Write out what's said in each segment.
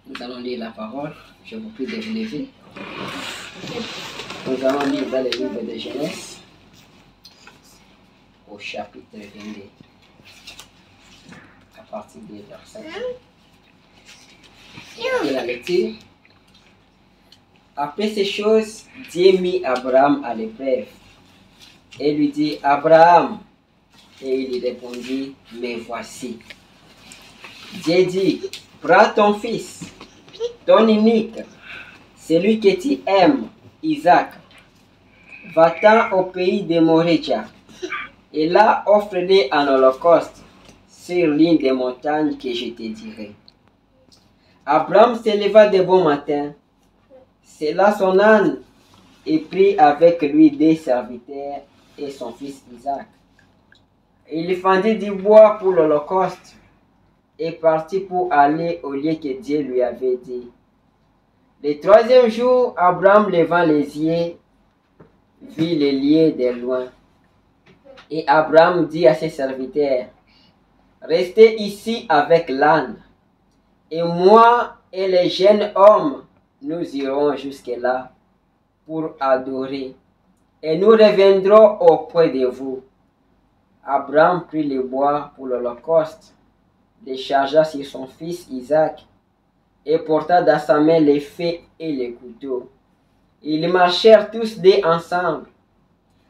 Nous allons lire la parole. Je vous prie de vous lever. Nous allons lire dans le livre de Genèse, au chapitre 22, à partir du verset 5. Et la lecture. Après ces choses, Dieu mit Abraham à l'épreuve et lui dit, Abraham. Et il répondit, mais voici. Dieu dit, prends ton fils, ton unique, celui que tu aimes, Isaac, va-t'en au pays de Moria, et là offre-le en holocauste sur l'une des montagnes que je te dirai. Abraham se leva de bon matin, sella son âne et prit avec lui des serviteurs et son fils Isaac. Il fendit du bois pour l'holocauste et partit pour aller au lieu que Dieu lui avait dit. Le troisième jour, Abraham levant les yeux, vit le lieu de loin. Et Abraham dit à ses serviteurs, restez ici avec l'âne, et moi et les jeunes hommes, nous irons jusque-là pour adorer, et nous reviendrons auprès de vous. Abraham prit le bois pour l'holocauste, le chargea sur son fils Isaac, et porta dans sa main les feux et les couteaux. Ils marchèrent tous deux ensemble.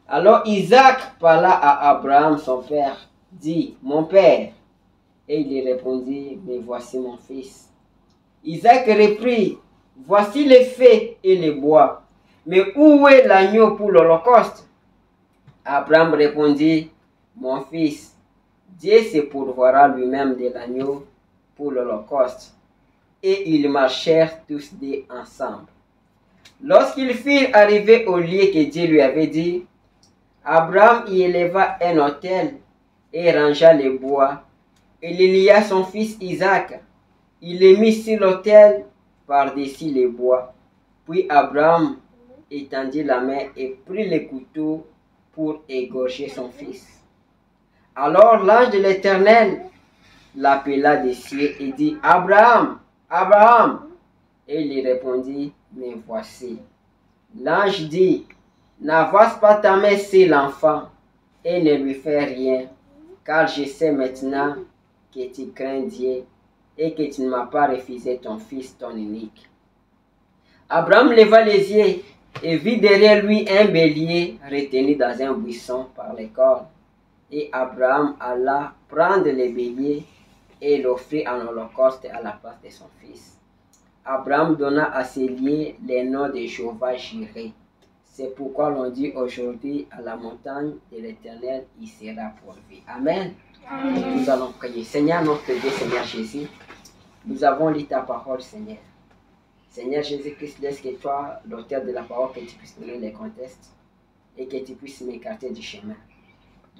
Alors Isaac parla à Abraham son père, dit, mon père. Et il lui répondit, mais voici mon fils. Isaac reprit, voici les feux et les bois, mais où est l'agneau pour l'holocauste? Abraham répondit, mon fils, Dieu se pourvoira lui-même de l'agneau pour l'holocauste. Et ils marchèrent tous deux ensemble. Lorsqu'ils furent arrivés au lieu que Dieu lui avait dit, Abraham y éleva un autel et rangea les bois. Et il lia son fils Isaac. Il le mit sur l'autel par-dessus les bois. Puis Abraham étendit la main et prit le couteau pour égorger son fils. Alors l'ange de l'Éternel l'appela des cieux et dit, Abraham, Abraham. Et il lui répondit, mais voici. L'ange dit, n'avance pas ta main sur l'enfant et ne lui fais rien, car je sais maintenant que tu crains Dieu et que tu ne m'as pas refusé ton fils, ton unique. Abraham leva les yeux et vit derrière lui un bélier retenu dans un buisson par les cornes. Et Abraham alla prendre le bélier et l'offrit en holocauste à la place de son fils. Abraham donna à ce lieu le nom de Jéhovah Jireh. C'est pourquoi l'on dit aujourd'hui à la montagne de l'Éternel, il sera pourvu. Amen. Amen. Nous allons prier. Seigneur, notre Dieu, Seigneur Jésus, nous avons lu ta parole, Seigneur. Seigneur Jésus-Christ, laisse que toi, l'auteur de la parole, que tu puisses donner les contextes et que tu puisses m'écarter du chemin.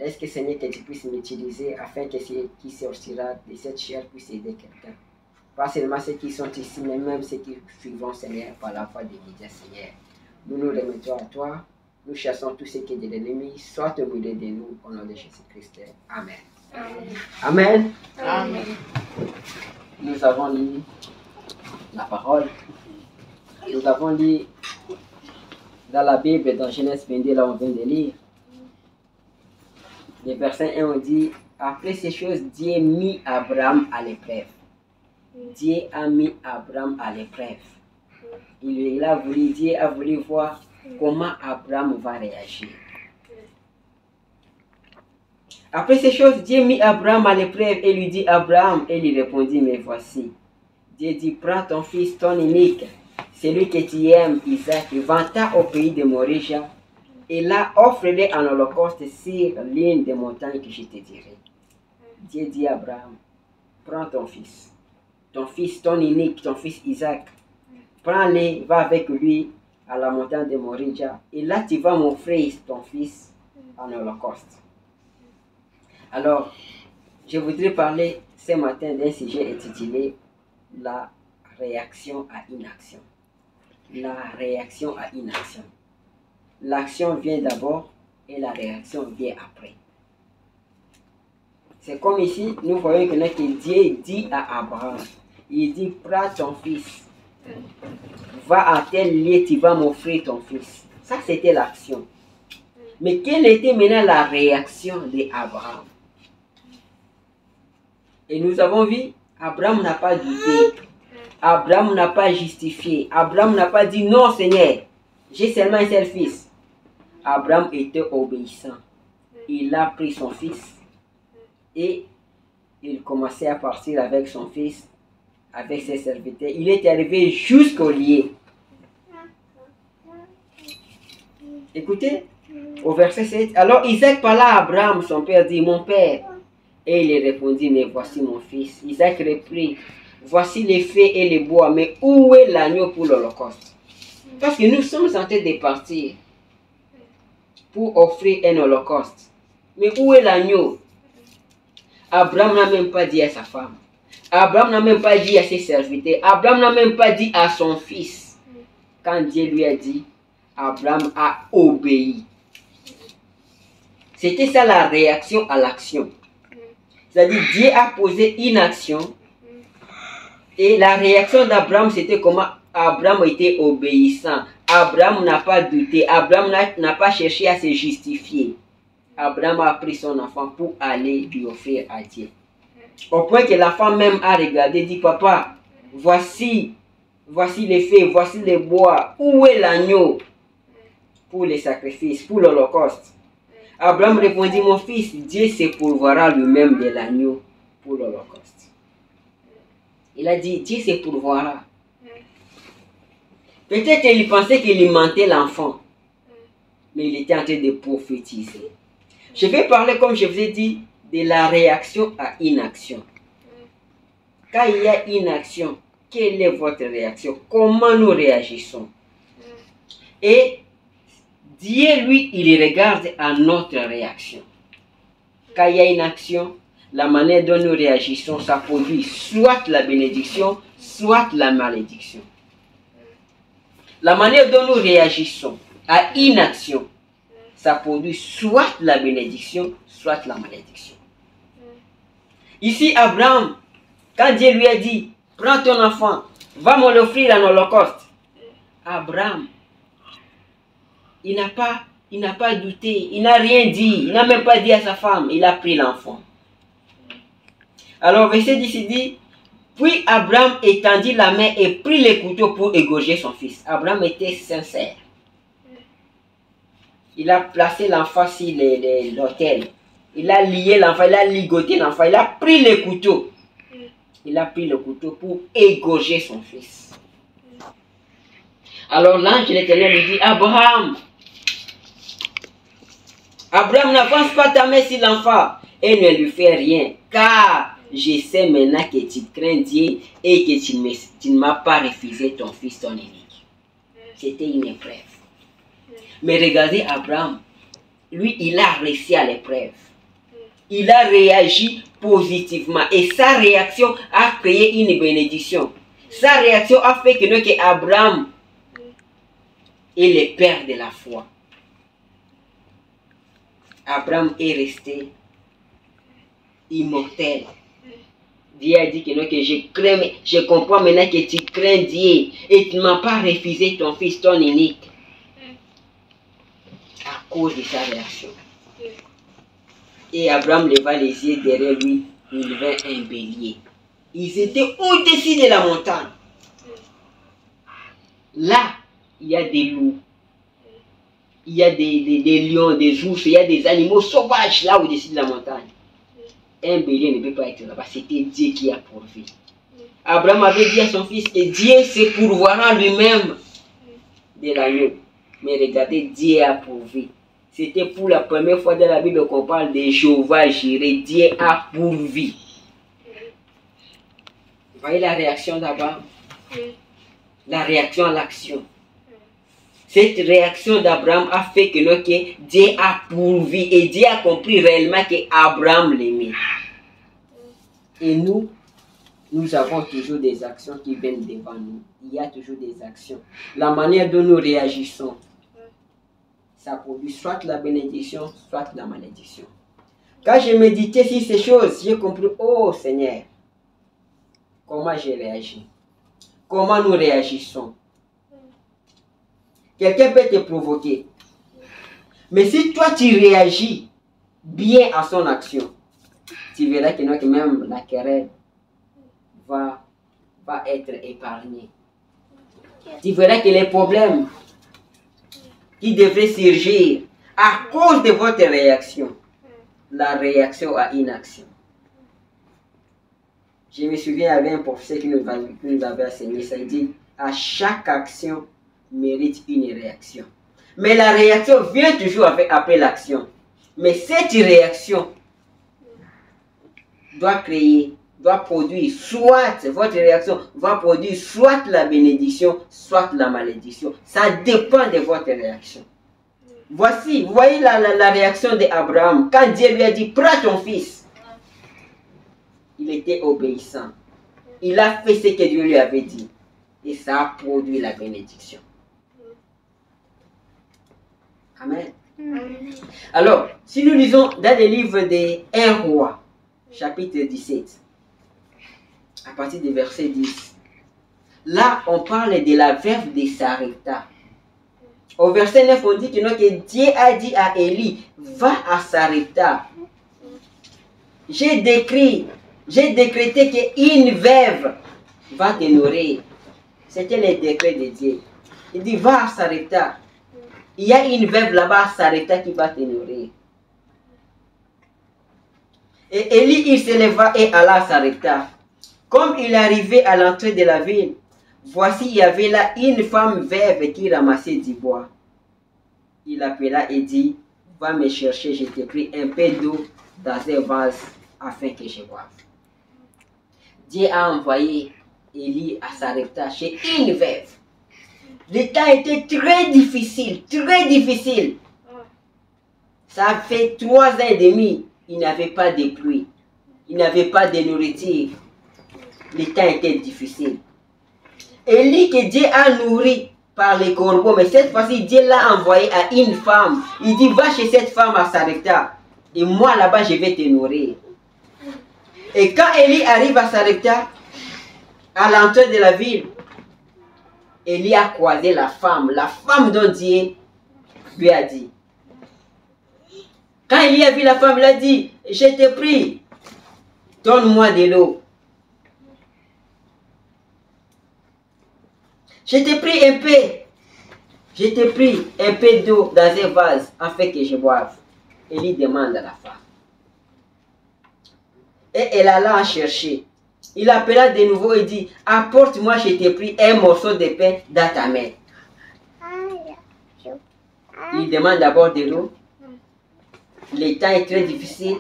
Laisse que, Seigneur, que tu puisses m'utiliser afin que ce qui sortira de cette chair puisse aider quelqu'un. Pas seulement ceux qui sont ici, mais même ceux qui suivront, Seigneur, par la foi des médias, Seigneur. Nous nous remettons à toi. Nous chassons tout ce qui est de l'ennemi. Sois au milieu de nous, au nom de Jésus-Christ. Amen. Amen. Amen. Amen. Nous avons lu la parole. Nous avons lu dans la Bible, dans Genèse 22, là on vient de lire. Les versets 1 on dit, après ces choses, Dieu mit Abraham à l'épreuve. Dieu a mis Abraham à l'épreuve. Dieu a voulu voir comment Abraham va réagir. Après ces choses, Dieu mit Abraham à l'épreuve et lui dit, Abraham, et lui répondit, mais voici. Dieu dit, prends ton fils, ton unique, celui que tu aimes, Isaac, va-t'en au pays de Moria, et là, offre-le en holocauste sur l'une des montagnes que je te dirai. Dieu dit à Abraham, prends ton fils, ton unique, ton fils Isaac, prends-le, va avec lui à la montagne de Moria, et là tu vas m'offrir ton fils en holocauste. Alors, je voudrais parler ce matin d'un sujet intitulé la réaction à une action. La réaction à une action. L'action vient d'abord et la réaction vient après. C'est comme ici, nous voyons que Dieu dit à Abraham, Il dit, prends ton fils. Va à tel lieu, tu vas m'offrir ton fils. Ça, c'était l'action. Mais quelle était maintenant la réaction d'Abraham? Et nous avons vu, Abraham n'a pas douté. Abraham n'a pas justifié. Abraham n'a pas dit, non Seigneur, j'ai seulement un seul fils. Abraham était obéissant. Il a pris son fils et il commençait à partir avec son fils, avec ses serviteurs. Il est arrivé jusqu'au lieu. Écoutez, au verset 7. Alors Isaac parla à Abraham, son père, dit, mon père. Et il répondit, mais voici mon fils. Isaac reprit, voici les feux et les bois, mais où est l'agneau pour l'holocauste? Parce que nous sommes en train de partir pour offrir un holocauste. Mais où est l'agneau? Abraham n'a même pas dit à sa femme. Abraham n'a même pas dit à ses serviteurs. Abraham n'a même pas dit à son fils. Quand Dieu lui a dit, Abraham a obéi. C'était ça la réaction à l'action. C'est-à-dire Dieu a posé une action et la réaction d'Abraham c'était comment Abraham était obéissant. Abraham n'a pas douté. Abraham n'a pas cherché à se justifier. Abraham a pris son enfant pour aller lui offrir à Dieu. Au point que la femme même a regardé et dit, papa, voici les feux, voici les bois. Où est l'agneau pour les sacrifices, pour l'holocauste? Abraham répondit, mon fils, Dieu se pourvoira lui-même de l'agneau pour l'holocauste. Il a dit, Dieu se pourvoira. Peut-être qu'il pensait qu'il mentait l'enfant, mais il était en train de prophétiser. Je vais parler, comme je vous ai dit, de la réaction à une action. Quand il y a une action, quelle est votre réaction? Comment nous réagissons? Et Dieu, lui, il regarde à notre réaction. Quand il y a une action, la manière dont nous réagissons, ça produit soit la bénédiction, soit la malédiction. La manière dont nous réagissons à une action, ça produit soit la bénédiction, soit la malédiction. Ici, Abraham, quand Dieu lui a dit, prends ton enfant, va me l'offrir en holocauste. Abraham, il n'a pas douté, il n'a rien dit, il n'a même pas dit à sa femme, il a pris l'enfant. Alors, verset 10 dit, puis Abraham étendit la main et prit les couteaux pour égorger son fils. Abraham était sincère. Il a placé l'enfant sur l'autel. Il a lié l'enfant, il a ligoté l'enfant, il a pris les couteaux. Il a pris le couteau pour égorger son fils. Alors l'ange de l'Éternel lui dit, Abraham, n'avance pas ta main sur l'enfant et ne lui fais rien, car je sais maintenant que tu crains Dieu et que tu ne m'as pas refusé ton fils, ton unique. C'était une épreuve. Mais regardez Abraham, lui, il a réussi à l'épreuve. Il a réagi positivement et sa réaction a créé une bénédiction. Sa réaction a fait que Abraham est le père de la foi. Abraham est resté immortel. Dieu a dit que je comprends maintenant que tu crains Dieu et tu ne m'as pas refusé ton fils, ton unique. À cause de sa réaction. Et Abraham leva les yeux derrière lui, il vint un bélier. Ils étaient au-dessus de la montagne. Là, il y a des loups. Il y a des lions, des ours, il y a des animaux sauvages là au-dessus de la montagne. Un bélier ne peut pas être là-bas, c'était Dieu qui a pourvu. Abraham avait dit à son fils que Dieu se pourvoira lui-même de l'agneau. Mais regardez, Dieu a pourvu. C'était pour la première fois dans la Bible qu'on parle de Jéhovah Jireh. Dieu a pourvu. Vous voyez la réaction d'Abraham? La réaction à l'action. Cette réaction d'Abraham a fait que Dieu a pourvu et Dieu a compris réellement qu'Abraham l'aimait. Et nous avons toujours des actions qui viennent devant nous. Il y a toujours des actions. La manière dont nous réagissons, ça produit soit la bénédiction, soit la malédiction. Quand j'ai médité sur ces choses, j'ai compris, oh Seigneur, comment j'ai réagi? Comment nous réagissons? Quelqu'un peut te provoquer. Mais si toi tu réagis bien à son action, tu verras que même la querelle va être épargnée. Tu verras que les problèmes qui devraient surgir à cause de votre réaction, la réaction à une action. Je me souviens, il y avait un professeur qui nous avait enseigné ça. Il dit, à chaque action mérite une réaction. Mais la réaction vient toujours après l'action. Mais cette réaction doit produire, soit votre réaction va produire soit la bénédiction, soit la malédiction. Ça dépend de votre réaction. Voici, vous voyez la réaction d'Abraham. Quand Dieu lui a dit, prends ton fils. Il était obéissant. Il a fait ce que Dieu lui avait dit. Et ça a produit la bénédiction. Amen. Alors, si nous lisons dans le livre des 1 roi, chapitre 17, à partir du verset 10, là, on parle de la veuve de Sarepta. Au verset 9, on dit que Dieu a dit à Élie, va à Sarepta. J'ai décrété qu'une veuve va te nourrir. C'était le décret de Dieu. Il dit, va à Sarepta. Il y a une veuve là-bas à Sarepta qui va te nourrir. Et Élie, il se leva et alla à Sarepta. Comme il arrivait à l'entrée de la ville, voici, il y avait là une femme veuve qui ramassait du bois. Il appela et dit, va me chercher, je t'ai pris un peu d'eau dans un vase afin que je boive. Dieu a envoyé Élie à Sarepta chez une veuve. Le temps était très difficile, très difficile. Ça fait 3 ans et demi, il n'avait pas de pluie, il n'avait pas de nourriture. Le temps était difficile. Élie que Dieu a nourri par les corbeaux, mais cette fois-ci, Dieu l'a envoyé à une femme. Il dit, va chez cette femme à Sarepta, et moi là-bas, je vais te nourrir. Et quand Élie arrive à Sarepta, à l'entrée de la ville, Élie a croisé la femme dont Dieu lui a dit. Quand Élie a vu la femme, il a dit, je te prie, donne-moi de l'eau. Je te prie un peu. Je te prie un peu d'eau dans un vase afin que je boive. Élie demande à la femme. Et elle alla en chercher. Il appela de nouveau et dit, apporte-moi, je te prie, un morceau de pain dans ta main. Il demande d'abord de l'eau. Le temps est très difficile.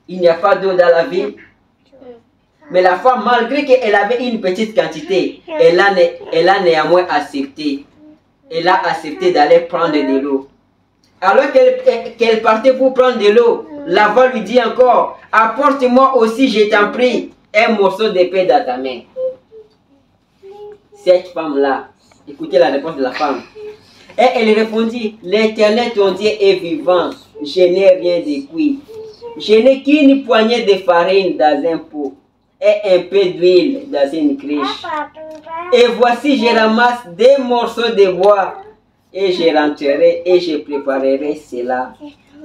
Il n'y a pas d'eau dans la ville. Mais la femme, malgré qu'elle avait une petite quantité, elle a néanmoins accepté. Elle a accepté d'aller prendre de l'eau. Alors qu'elle partait pour prendre de l'eau, la voix lui dit encore, apporte-moi aussi, je t'en prie, un morceau de pain dans ta main. Cette femme-là, écoutez la réponse de la femme. Et elle répondit, l'Éternel ton Dieu est vivant, je n'ai rien de cuit. Je n'ai qu'une poignée de farine dans un pot et un peu d'huile dans une criche. Et voici, je ramasse 2 morceaux de bois et je rentrerai et je préparerai cela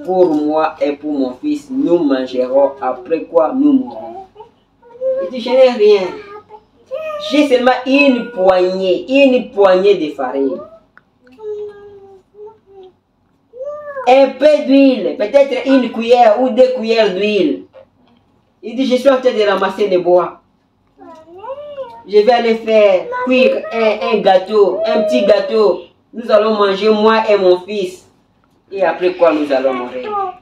pour moi et pour mon fils. Nous mangerons, après quoi nous mourrons. Il dit, je n'ai rien. J'ai seulement une poignée de farine. Un peu d'huile, peut-être une cuillère ou 2 cuillères d'huile. Il dit, je suis en train de ramasser le bois. Je vais aller faire cuire un gâteau, un petit gâteau. Nous allons manger, moi et mon fils. Et après quoi nous allons mourir.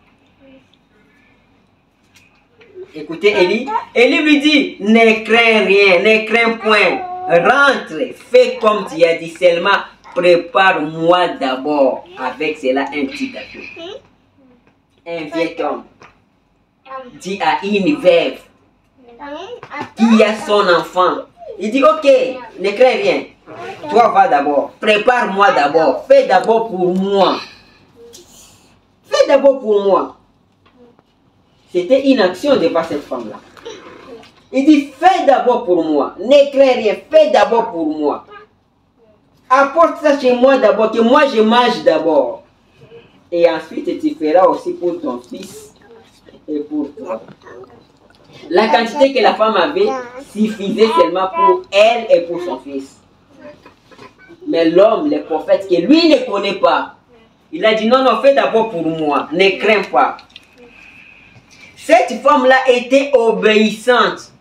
Écoutez Élie. Élie lui dit, ne crains rien, ne crains point. Rentre, fais comme tu as dit, seulement prépare-moi d'abord avec cela un petit gâteau. Un vieux homme dit à une veuve qui a son enfant, il dit, ok, ne crains rien. Toi va d'abord, prépare-moi d'abord, fais d'abord pour moi. Fais d'abord pour moi. C'était une action de voir cette femme-là. Il dit, fais d'abord pour moi. N'écris rien, fais d'abord pour moi. Apporte ça chez moi d'abord, que moi je mange d'abord. Et ensuite, tu feras aussi pour ton fils et pour toi. La quantité que la femme avait suffisait seulement pour elle et pour son fils. Mais l'homme, le prophète, que lui ne connaît pas, il a dit non, non, fais d'abord pour moi, ne crains pas. Cette femme-là était obéissante.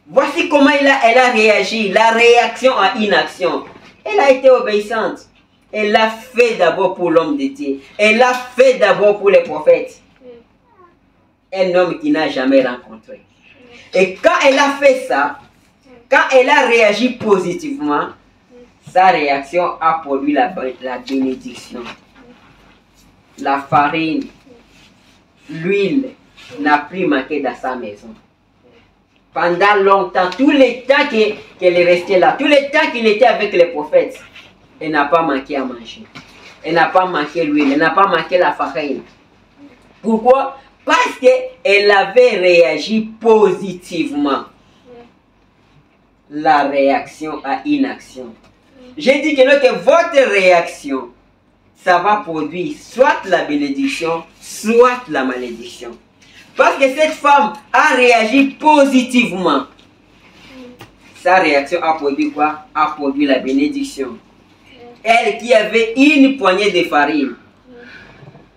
Voici comment elle a réagi, la réaction à inaction. Elle a été obéissante. Elle a fait d'abord pour l'homme de Dieu. Elle a fait d'abord pour les prophètes. Un homme qui n'a jamais rencontré. Et quand elle a fait ça, quand elle a réagi positivement, sa réaction a produit la bénédiction. La farine, l'huile n'a plus manqué dans sa maison. Pendant longtemps, tout le temps qu'elle est restée là, tout le temps qu'il était avec les prophètes, elle n'a pas manqué à manger. Elle n'a pas manqué l'huile, elle n'a pas manqué la farine. Pourquoi? Parce qu'elle avait réagi positivement. La réaction à inaction. J'ai dit que votre réaction, ça va produire soit la bénédiction, soit la malédiction. Parce que cette femme a réagi positivement. Sa réaction a produit quoi? A produit la bénédiction. Elle qui avait une poignée de farine,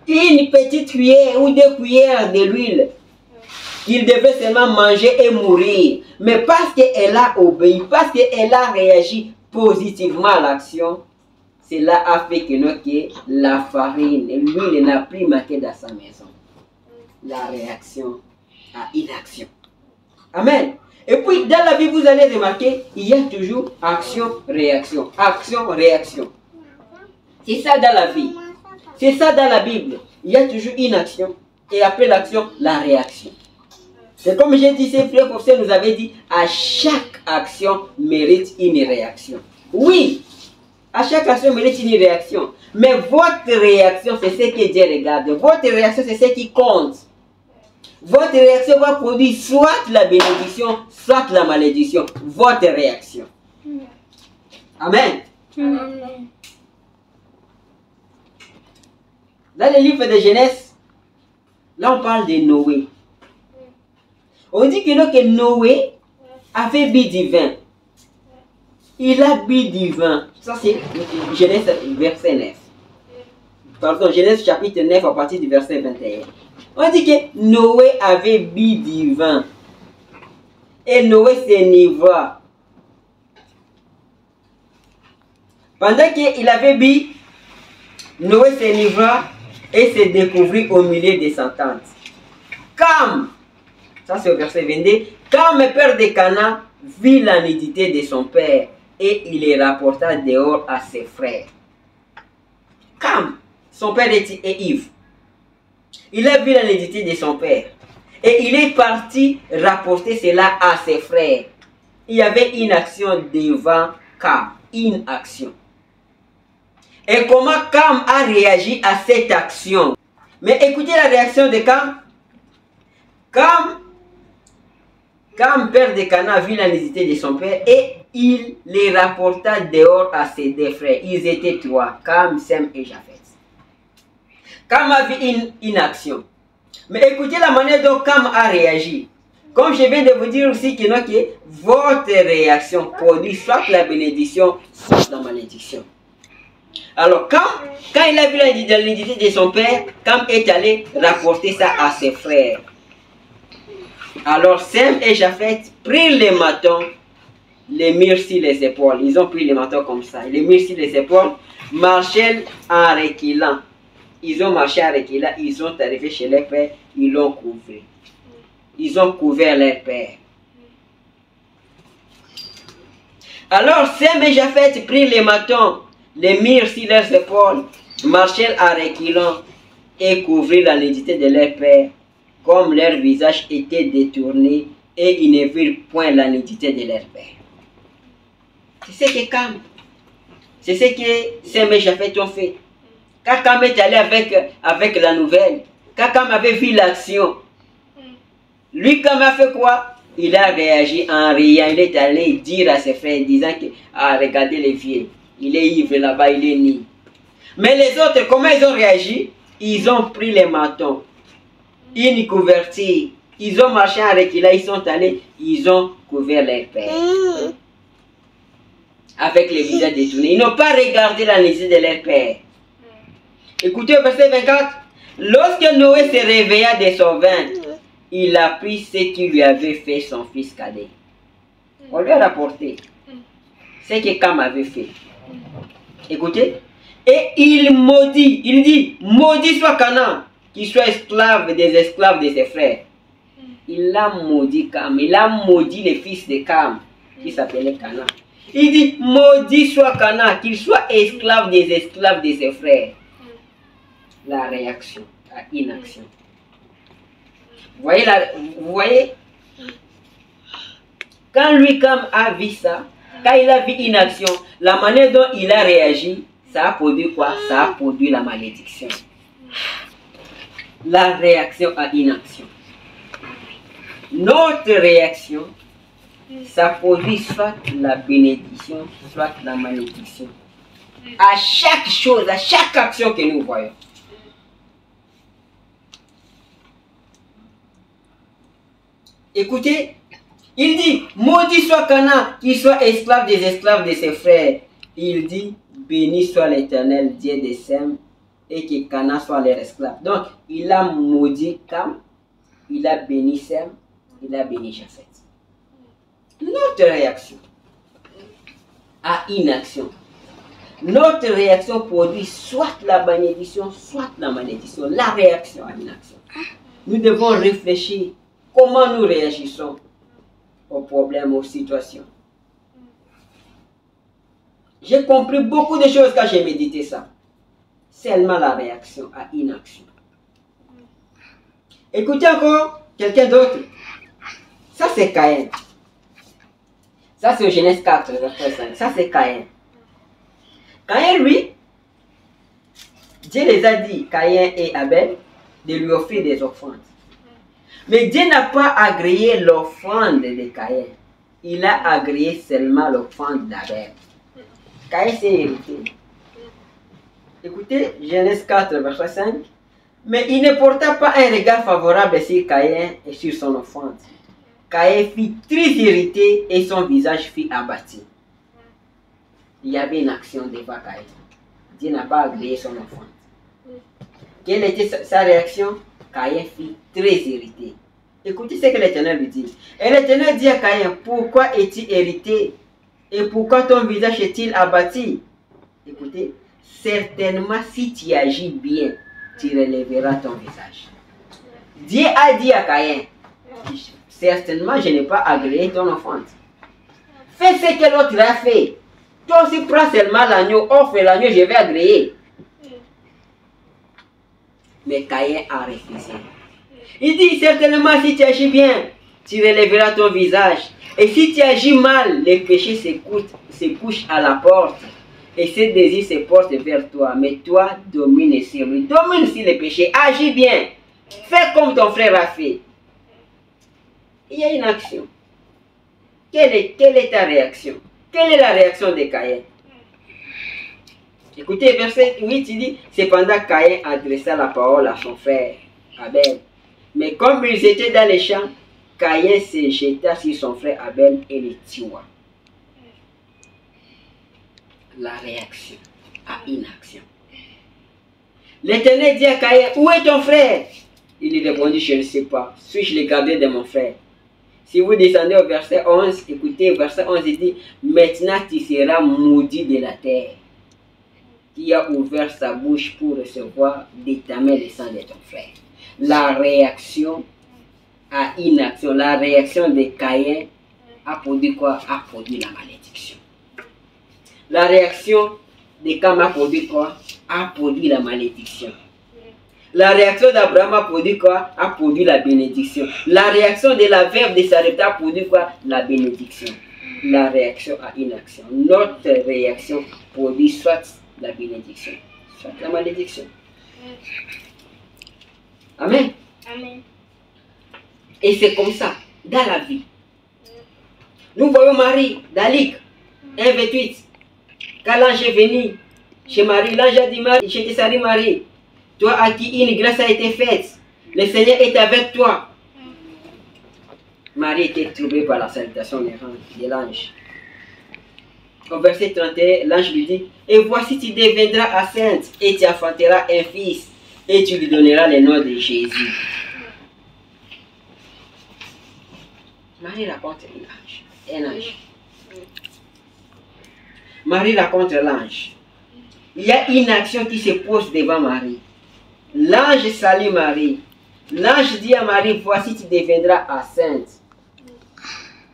une petite cuillère ou 2 cuillères de l'huile, il devait seulement manger et mourir. Mais parce qu'elle a obéi, parce qu'elle a réagi positivement à l'action, cela a fait que la farine et l'huile n'a plus manqué dans sa maison. La réaction à inaction. Amen. Et puis, dans la vie, vous allez remarquer, il y a toujours action-réaction. Action-réaction. C'est ça dans la vie. C'est ça dans la Bible. Il y a toujours une action. Et après l'action, la réaction. C'est comme j'ai dit, ces frères professeurs nous avaient dit, à chaque action mérite une réaction. Oui, à chaque action mérite une réaction. Mais votre réaction, c'est ce que Dieu regarde. Votre réaction, c'est ce qui compte. Votre réaction va produire soit la bénédiction, soit la malédiction. Votre réaction. Amen. Amen. Dans le livre de Genèse, là on parle de Noé. On dit que Noé avait bu du vin. Il a bu du vin. Ça c'est Genèse verset 9. Pardon, Genèse chapitre 9 à partir du verset 21. On dit que Noé avait bu du vin. Et Noé s'enivra. Pendant qu'il avait bu, Noé s'enivra et se découvrit au milieu de sa tente. Comme, ça c'est au verset 22, quand le père de Canaan vit la nudité de son père et il les rapporta dehors à ses frères. Comme son père est ivre, il a vu la nudité de son père et il est parti rapporter cela à ses frères. Il y avait une action devant Cam, une action. Et comment Cam a réagi à cette action? Mais écoutez la réaction de Cam. Cam, père de Canaan, vit la nudité de son père et il les rapporta dehors à ses 2 frères. Ils étaient 3, Cam, Sem et Japheth. Cam a vu une action. Mais écoutez la manière dont Cam a réagi. Comme je viens de vous dire aussi que votre réaction produit soit la bénédiction, soit la malédiction. Alors, quand il a vu la nudité de son père, Cam est allé rapporter ça à ses frères. Alors, Sem et Japheth prirent les matons, les mirent sur les épaules. Ils ont pris les matons comme ça. Ils les mirent sur les épaules, marchaient en reculant. Ils ont marché en reculant, ils sont arrivés chez leur père, ils l'ont couvert. Ils ont couvert leur père. Alors, Sem et Japheth prirent les matons, les mirent sur leurs épaules, marchèrent en reculant et couvrirent la nudité de leur père, comme leur visage était détourné et ils ne virent point la nudité de leur père. C'est ce que Cam, c'est ce que Sem et Japheth ont fait. Quand Cam est allé avec la nouvelle, quand Cam avait vu l'action, Lui, comme a fait quoi? Il a réagi en riant. Il est allé dire à ses frères, disant que, ah, regardez les vieux. Il est ivre là-bas, il est ni. Mais les autres, comment ils ont réagi? Ils ont pris les matons, une couverture. Ils ont marché en reculant, ils sont allés, ils ont couvert leur père. Avec les visages détournés. Ils n'ont pas regardé la nécessité de leur père. Écoutez au verset 24. Lorsque Noé se réveilla de son vin, il apprit ce qui lui avait fait son fils cadet. On lui a rapporté ce que Cam avait fait. Écoutez. Et il maudit, il dit, maudit soit Canaan, qui soit esclave des esclaves de ses frères. Il a maudit Cam, il a maudit les fils de Cam, qui s'appelait Canaan. Il dit, maudit soit Canaan, qu'il soit esclave des esclaves de ses frères. La réaction à inaction. Vous voyez, quand lui, Cam a vu ça, quand il a vu inaction, la manière dont il a réagi, ça a produit quoi? Ça a produit la malédiction. La réaction à inaction. Notre réaction, ça produit soit la bénédiction, soit la malédiction. À chaque chose, à chaque action que nous voyons. Écoutez, il dit, maudit soit Canaan, qu'il soit esclave des esclaves de ses frères. Il dit, béni soit l'Éternel, Dieu de Sem, et que Canaan soit leur esclave. Donc, il a maudit Cam, il a béni Sem, il a béni Japheth. Notre réaction à inaction. Notre réaction produit soit la bénédiction, soit la malédiction. La réaction à l'inaction. Nous devons réfléchir comment nous réagissons aux problèmes, aux situations. J'ai compris beaucoup de choses quand j'ai médité ça. Seulement la réaction à inaction. Écoutez encore quelqu'un d'autre. Ça c'est Caïn. Ça c'est Genèse 4, verset 5. Ça c'est Caïn. Caïn, lui, Dieu les a dit, Caïn et Abel, de lui offrir des offrandes. Mais Dieu n'a pas agréé l'offrande de Caïn. Il a agréé seulement l'offrande d'Abel. Caïn s'est hérité. Écoutez, Genèse 4, verset 5. Mais il ne porta pas un regard favorable sur Caïn et sur son offrande. Caïn fut très irrité et son visage fut abattu. Il y avait une action devant Caïn. Dieu n'a pas agréé son offrande. Quelle était sa réaction? Caïn fut très irrité. Écoutez ce que l'Éternel lui dit. Et l'Éternel dit à Caïn, pourquoi es-tu irrité? Et pourquoi ton visage est-il abattu? Écoutez, certainement si tu agis bien, tu relèveras ton visage. Dieu a dit à Caïn, certainement je n'ai pas agréé ton offrande. Fais ce que l'autre a fait. Toi aussi prends seulement l'agneau, offre l'agneau, je vais agréer. Mais Caïn a refusé. Il dit certainement si tu agis bien, tu relèveras ton visage. Et si tu agis mal, les péchés se couchent à la porte. Et ses désirs se portent vers toi. Mais toi, domine sur lui. Domine sur les péchés. Agis bien. Fais comme ton frère a fait. Il y a une action. Quelle est ta réaction? Quelle est la réaction de Caïn? Écoutez, verset 8, il dit, cependant Caïn adressa la parole à son frère Abel. Mais comme ils étaient dans les champs, Caïn se jeta sur son frère Abel et le tua. La réaction à inaction. L'Éternel dit à Caïn, où est ton frère? Il lui répondit, je ne sais pas. Suis-je le gardien de mon frère? Si vous descendez au verset 11, écoutez, verset 11, il dit, maintenant tu seras maudit de la terre, qui a ouvert sa bouche pour recevoir de ta main le sang de ton frère. La réaction à inaction, la réaction de Caïn a produit quoi? A produit la malédiction. La réaction de Cam a produit quoi? A produit la malédiction. La réaction d'Abraham a produit quoi? A produit la bénédiction. La réaction de la veuve de Sarepta a produit quoi? La bénédiction. La réaction à inaction. Notre réaction produit soit la bénédiction, soit la malédiction. Amen. Amen. Et c'est comme ça, dans la vie. Nous voyons Marie, dans Luc 1,28. Quand l'ange est venu chez Marie, l'ange a dit, Marie, je te salue Marie, toi à qui une grâce a été faite, le Seigneur est avec toi. Marie était troublée par la salutation de l'ange. Au verset 31, l'ange lui dit, et voici tu deviendras enceinte et tu enfanteras un fils et tu lui donneras le nom de Jésus. Marie raconte un ange. Marie raconte l'ange. Il y a une action qui se pose devant Marie. L'ange salue Marie. L'ange dit à Marie, voici tu deviendras enceinte.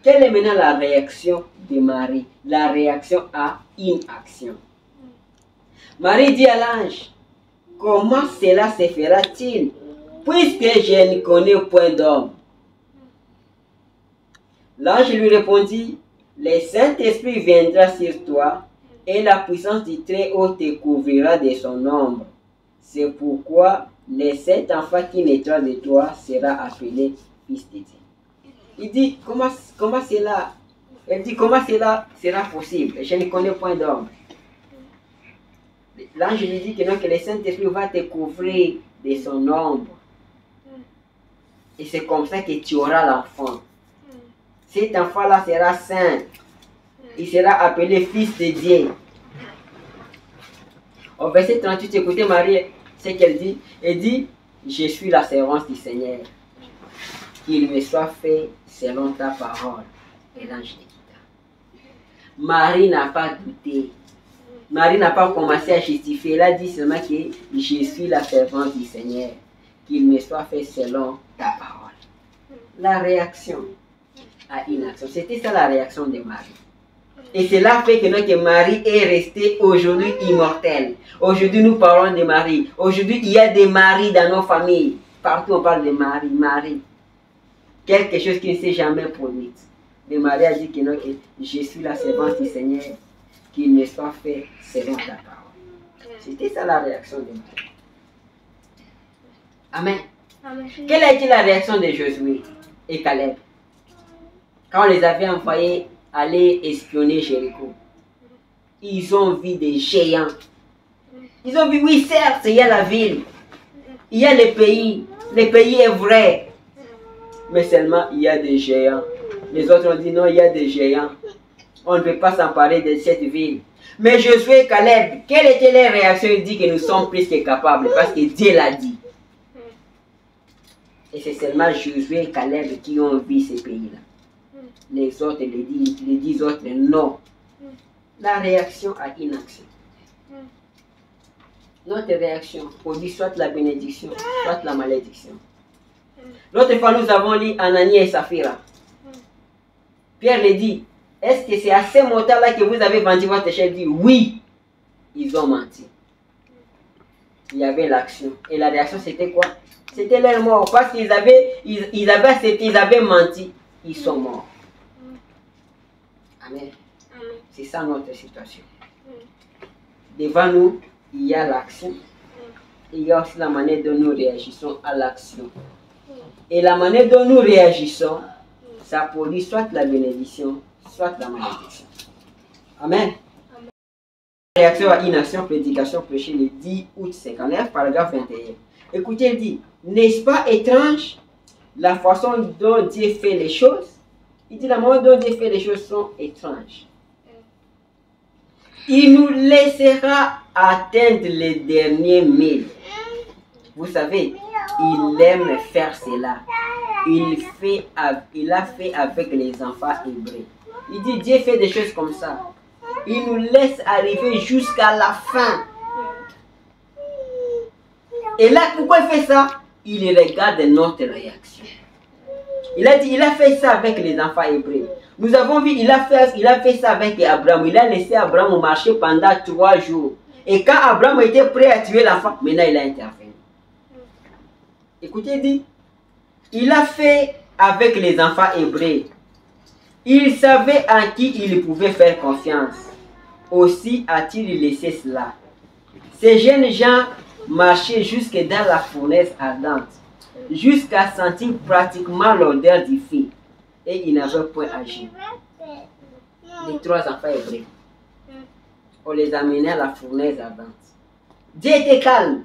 Quelle est maintenant la réaction de Marie? La réaction à une action. Marie dit à l'ange, comment cela se fera-t-il, puisque je ne connais point d'homme? L'ange lui répondit, le Saint-Esprit viendra sur toi, et la puissance du Très-Haut te couvrira de son ombre. C'est pourquoi cet enfant qui naîtra de toi sera appelé Fils de Dieu. Il dit, comment cela? Elle dit, comment cela sera possible? Je ne connais point d'homme. L'ange lui dit que non, que le Saint-Esprit va te couvrir de son ombre. Et c'est comme ça que tu auras l'enfant. Cet enfant-là sera saint. Il sera appelé Fils de Dieu. Au verset 38, écoutez Marie, ce qu'elle dit. Elle dit, je suis la servante du Seigneur. Qu'il me soit fait selon ta parole. Et l'ange te quitta. Marie n'a pas douté. Marie n'a pas commencé à justifier. Elle a dit seulement que je suis la servante du Seigneur. Qu'il me soit fait selon ta parole. La réaction à une action. C'était ça la réaction de Marie. Et cela fait que Marie est restée aujourd'hui immortelle. Aujourd'hui, nous parlons de Marie. Aujourd'hui, il y a des maris dans nos familles. Partout, on parle de Marie. Marie. Quelque chose qui ne s'est jamais produit. Mais Marie a dit que non, que je suis la servante du Seigneur. Qu'il me soit fait selon ta parole. C'était ça la réaction de Marie. Amen. Amen. Quelle a été la réaction de Josué et Caleb quand on les avait envoyés aller espionner Jéricho? Ils ont vu des géants. Ils ont vu, oui, certes, il y a la ville, il y a le pays est vrai, mais seulement il y a des géants. Les autres ont dit non, il y a des géants. On ne peut pas s'emparer de cette ville. Mais Josué et Caleb, quelle était leur réaction? Ils disent que nous sommes plus que capables parce que Dieu l'a dit. Et c'est seulement Josué et Caleb qui ont vu ce pays-là. Les autres, les 10 autres, non. La réaction à une action. Notre réaction produit soit la bénédiction, soit la malédiction. L'autre fois, nous avons lu Ananie et Saphira. Pierre le dit, est-ce que c'est à ce montant-là que vous avez vendu votre chair? Il dit, oui. Ils ont menti. Il y avait l'action. Et la réaction, c'était quoi? C'était leur mort. Parce qu'ils avaient accepté, ils avaient menti. Ils sont morts. Amen. C'est ça notre situation. Devant nous, il y a l'action. Il y a aussi la manière dont nous réagissons à l'action. Et la manière dont nous réagissons, ça produit soit la bénédiction, soit la malédiction. Amen. Réaction à une action, prédication prêchée le 10 août 59, paragraphe 21. Écoutez, il dit, n'est-ce pas étrange la façon dont Dieu fait les choses? Il dit, la manière dont Dieu fait les choses sont étranges. Il nous laissera atteindre les derniers milles. Vous savez, il aime faire cela. Il a fait avec les enfants hébreux. Il dit, Dieu fait des choses comme ça. Il nous laisse arriver jusqu'à la fin. Et là, pourquoi il fait ça? Il regarde notre réaction. Il a dit, il a fait ça avec les enfants hébreux. Nous avons vu, il a fait ça avec Abraham. Il a laissé Abraham marcher pendant 3 jours. Et quand Abraham était prêt à tuer l'enfant, maintenant il a intervenu. Écoutez, il dit, il a fait avec les enfants hébreux. Il savait en qui il pouvait faire confiance. Aussi a-t-il laissé cela. Ces jeunes gens marchaient jusque dans la fournaise ardente. jusqu'à sentir pratiquement l'odeur du feu. Et il n'avait point agi. Les 3 enfants hébreux, on les amenait à la fournaise ardente. Dieu était calme.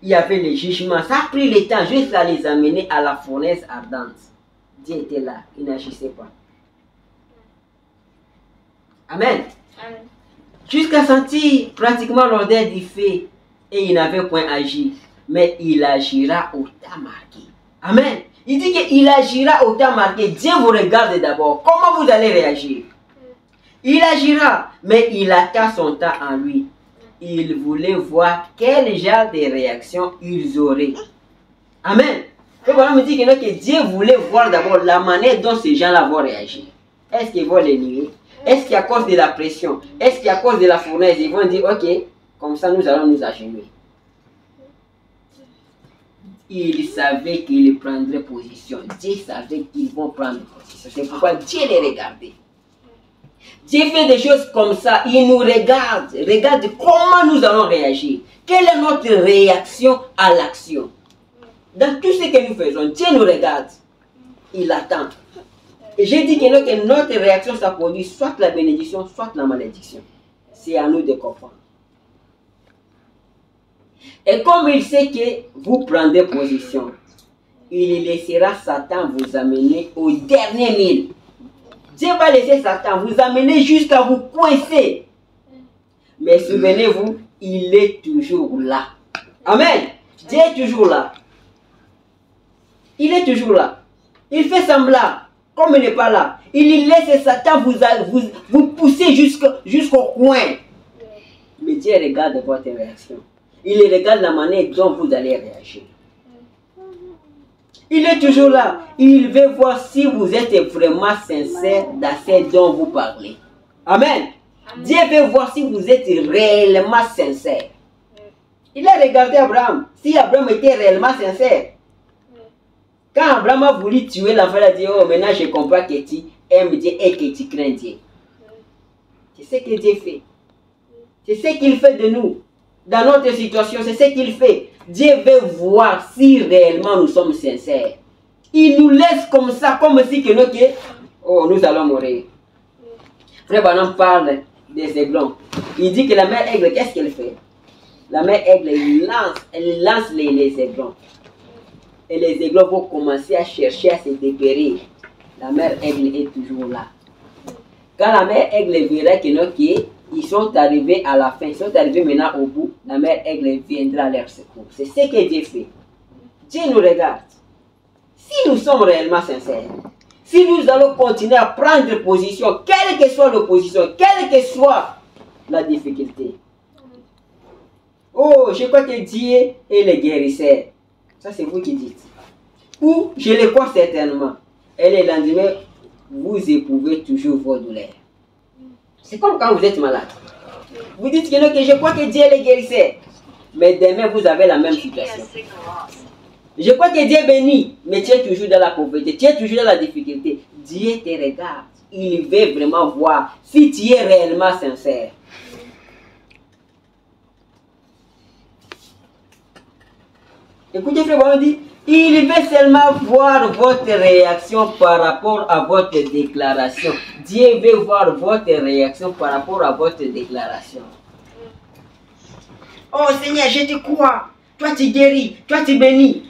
Il y avait les jugements. Ça a pris le temps juste à les amener à la fournaise ardente. Dieu était là. Il n'agissait pas. Amen. Amen. Jusqu'à sentir pratiquement l'odeur du feu. Et il n'avait point agi. Mais il agira au temps marqué. Amen. Il dit qu'il agira au temps marqué. Dieu vous regarde d'abord. Comment vous allez réagir? Il agira, mais il attend son temps en lui. Il voulait voir quel genre de réaction ils auraient. Amen. Et voilà, me dit que Dieu voulait voir d'abord la manière dont ces gens-là vont réagir. Est-ce qu'ils vont les nier? Est-ce qu'à cause de la pression? Est-ce qu'à cause de la fournaise, ils vont dire, ok, comme ça nous allons nous agenouiller? Il savait qu'ils prendraient position. Dieu savait qu'ils vont prendre position. C'est pourquoi Dieu les regardait. Dieu fait des choses comme ça. Il nous regarde. Regarde comment nous allons réagir. Quelle est notre réaction à l'action? Dans tout ce que nous faisons, Dieu nous regarde. Il attend. Et j'ai dit que notre réaction, ça produit soit la bénédiction, soit la malédiction. C'est à nous de comprendre. Et comme il sait que vous prendrez position, il laissera Satan vous amener au dernier mille. Dieu va laisser Satan vous amener jusqu'à vous coincer. Mais souvenez-vous, il est toujours là. Amen. Dieu est toujours là. Il est toujours là. Il fait semblant, comme il n'est pas là. Il laisse Satan vous pousser jusqu'au coin. Mais Dieu regarde votre réaction. Il regarde la manière dont vous allez réagir. Il est toujours là. Il veut voir si vous êtes vraiment sincère dans ce dont vous parlez. Amen. Dieu veut voir si vous êtes réellement sincère. Il a regardé Abraham. Si Abraham était réellement sincère. Quand Abraham a voulu tuer l'enfant, il a dit, oh, maintenant je comprends que tu aimes Dieu et que tu crains Dieu. C'est ce que Dieu fait. C'est ce qu'il fait de nous. Dans notre situation, c'est ce qu'il fait. Dieu veut voir si réellement nous sommes sincères. Il nous laisse comme ça, comme si que nous allons mourir. Frère Branham parle des aiglons. Il dit que la mère aigle, qu'est-ce qu'elle fait? La mère aigle, elle lance les aiglons. Et les aiglons vont commencer à chercher à se dépérir. La mère aigle est toujours là. Quand la mère aigle verra que ils sont arrivés à la fin, ils sont arrivés maintenant au bout, la mère aigle viendra à leur secours. C'est ce que Dieu fait. Dieu nous regarde. Si nous sommes réellement sincères, si nous allons continuer à prendre position, quelle que soit l'opposition, quelle que soit la difficulté. Oh, je crois que Dieu est le guérisseur. Ça, c'est vous qui dites. Ou, je le crois certainement. Et le lendemain, vous éprouvez toujours vos douleurs. C'est comme quand vous êtes malade. Vous dites que je crois que Dieu est le guérisseur. Mais demain, vous avez la même situation. Je crois que Dieu est béni, mais tu es toujours dans la pauvreté, tu es toujours dans la difficulté. Dieu te regarde. Il veut vraiment voir si tu es réellement sincère. Écoutez, frère, on dit, il veut seulement voir votre réaction par rapport à votre déclaration. Dieu veut voir votre réaction par rapport à votre déclaration. Oh Seigneur, je te crois. Toi tu guéris, toi tu bénis.